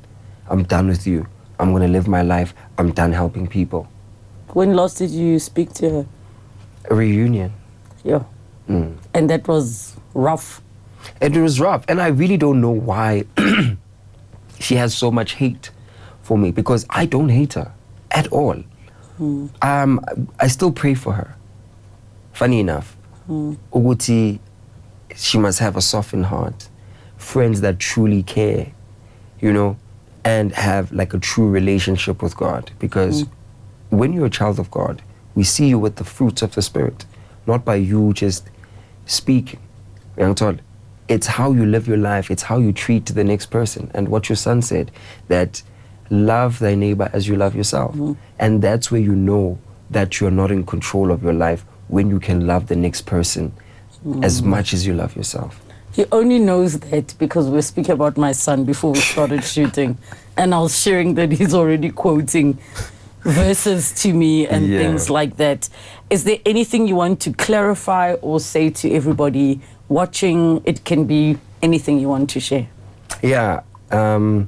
[SPEAKER 2] I'm done with you. I'm going to live my life. I'm done helping people.
[SPEAKER 1] When last did you speak to her?
[SPEAKER 2] A reunion.
[SPEAKER 1] Yeah. And that was rough.
[SPEAKER 2] And it was rough. And I really don't know why she has so much hate for me, because I don't hate her at all. I still pray for her. Funny enough. Uguti, she must have a softened heart. Friends that truly care, you know, and have like a true relationship with God. Because when you're a child of God, we see you with the fruits of the Spirit, not by you just speaking. It's how you live your life. It's how you treat the next person. And what your son said, that love thy neighbor as you love yourself. And that's where you know that you're not in control of your life, when you can love the next person as much as you love yourself.
[SPEAKER 1] He only knows that because we were speaking about my son before we started shooting. And I was sharing that he's already quoting verses to me and things like that. Is there anything you want to clarify or say to everybody watching? It can be anything you want to share.
[SPEAKER 2] Yeah. To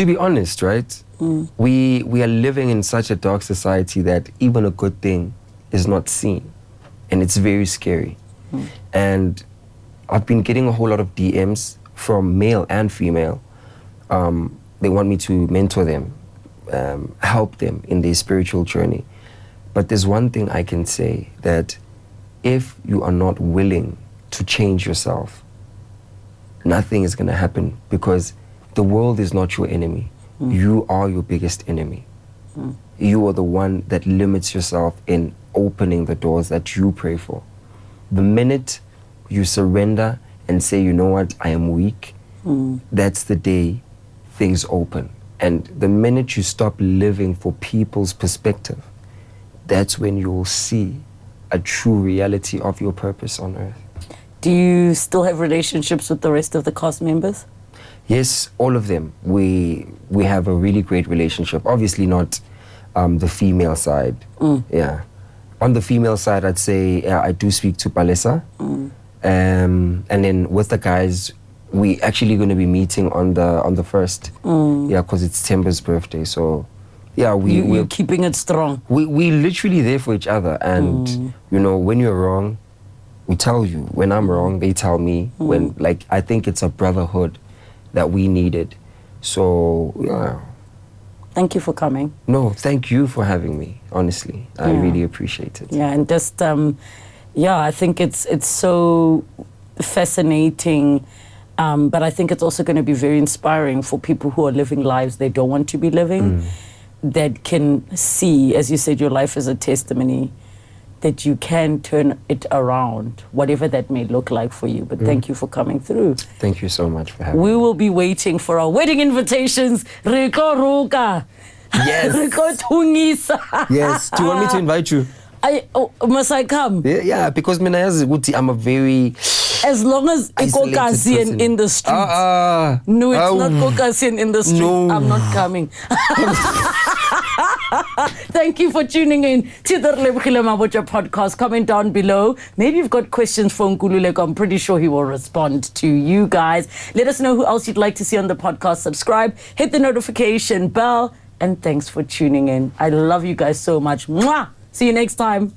[SPEAKER 2] be honest, right? We are living in such a dark society that even a good thing is not seen. And it's very scary. And I've been getting a whole lot of DMs from male and female. They want me to mentor them, help them in their spiritual journey. But there's one thing I can say, that if you are not willing to change yourself, nothing is going to happen, because the world is not your enemy. You are your biggest enemy. You are the one that limits yourself in opening the doors that you pray for. The minute you surrender and say, you know what, I am weak, that's the day things open. And the minute you stop living for people's perspective, that's when you will see a true reality of your purpose on earth.
[SPEAKER 1] Do you still have relationships with the rest of the cast members?
[SPEAKER 2] Yes, all of them. We have a really great relationship. Obviously not the female side. Yeah. On the female side, I'd say I do speak to Palesa. And then with the guys, we actually going to be meeting on the 1st. Yeah, because it's Timber's birthday. So yeah, we're
[SPEAKER 1] keeping it strong.
[SPEAKER 2] We literally there for each other. And you know, when you're wrong, we tell you. When I'm wrong, they tell me. When, like, I think it's a brotherhood that we needed. So yeah.
[SPEAKER 1] Thank you for coming.
[SPEAKER 2] No, thank you for having me, honestly. I really appreciate it.
[SPEAKER 1] Yeah, and just I think it's so fascinating, but I think it's also going to be very inspiring for people who are living lives they don't want to be living, that can see, as you said, your life as a testimony, that you can turn it around, whatever that may look like for you. But thank you for coming through.
[SPEAKER 2] Thank you so much for having me.
[SPEAKER 1] We will be waiting for our wedding invitations. Yes.
[SPEAKER 2] Yes. Do you want me to invite you?
[SPEAKER 1] Must I come?
[SPEAKER 2] Yeah, because I'm a very...
[SPEAKER 1] As long as Caucasian in the street. No, it's not Caucasian in the street. No. I'm not coming. Thank you for tuning in to the Relebogile Mabotja podcast. Comment down below. Maybe you've got questions for Nkululeko. I'm pretty sure he will respond to you guys. Let us know who else you'd like to see on the podcast. Subscribe, hit the notification bell, and thanks for tuning in. I love you guys so much. Mwah! See you next time.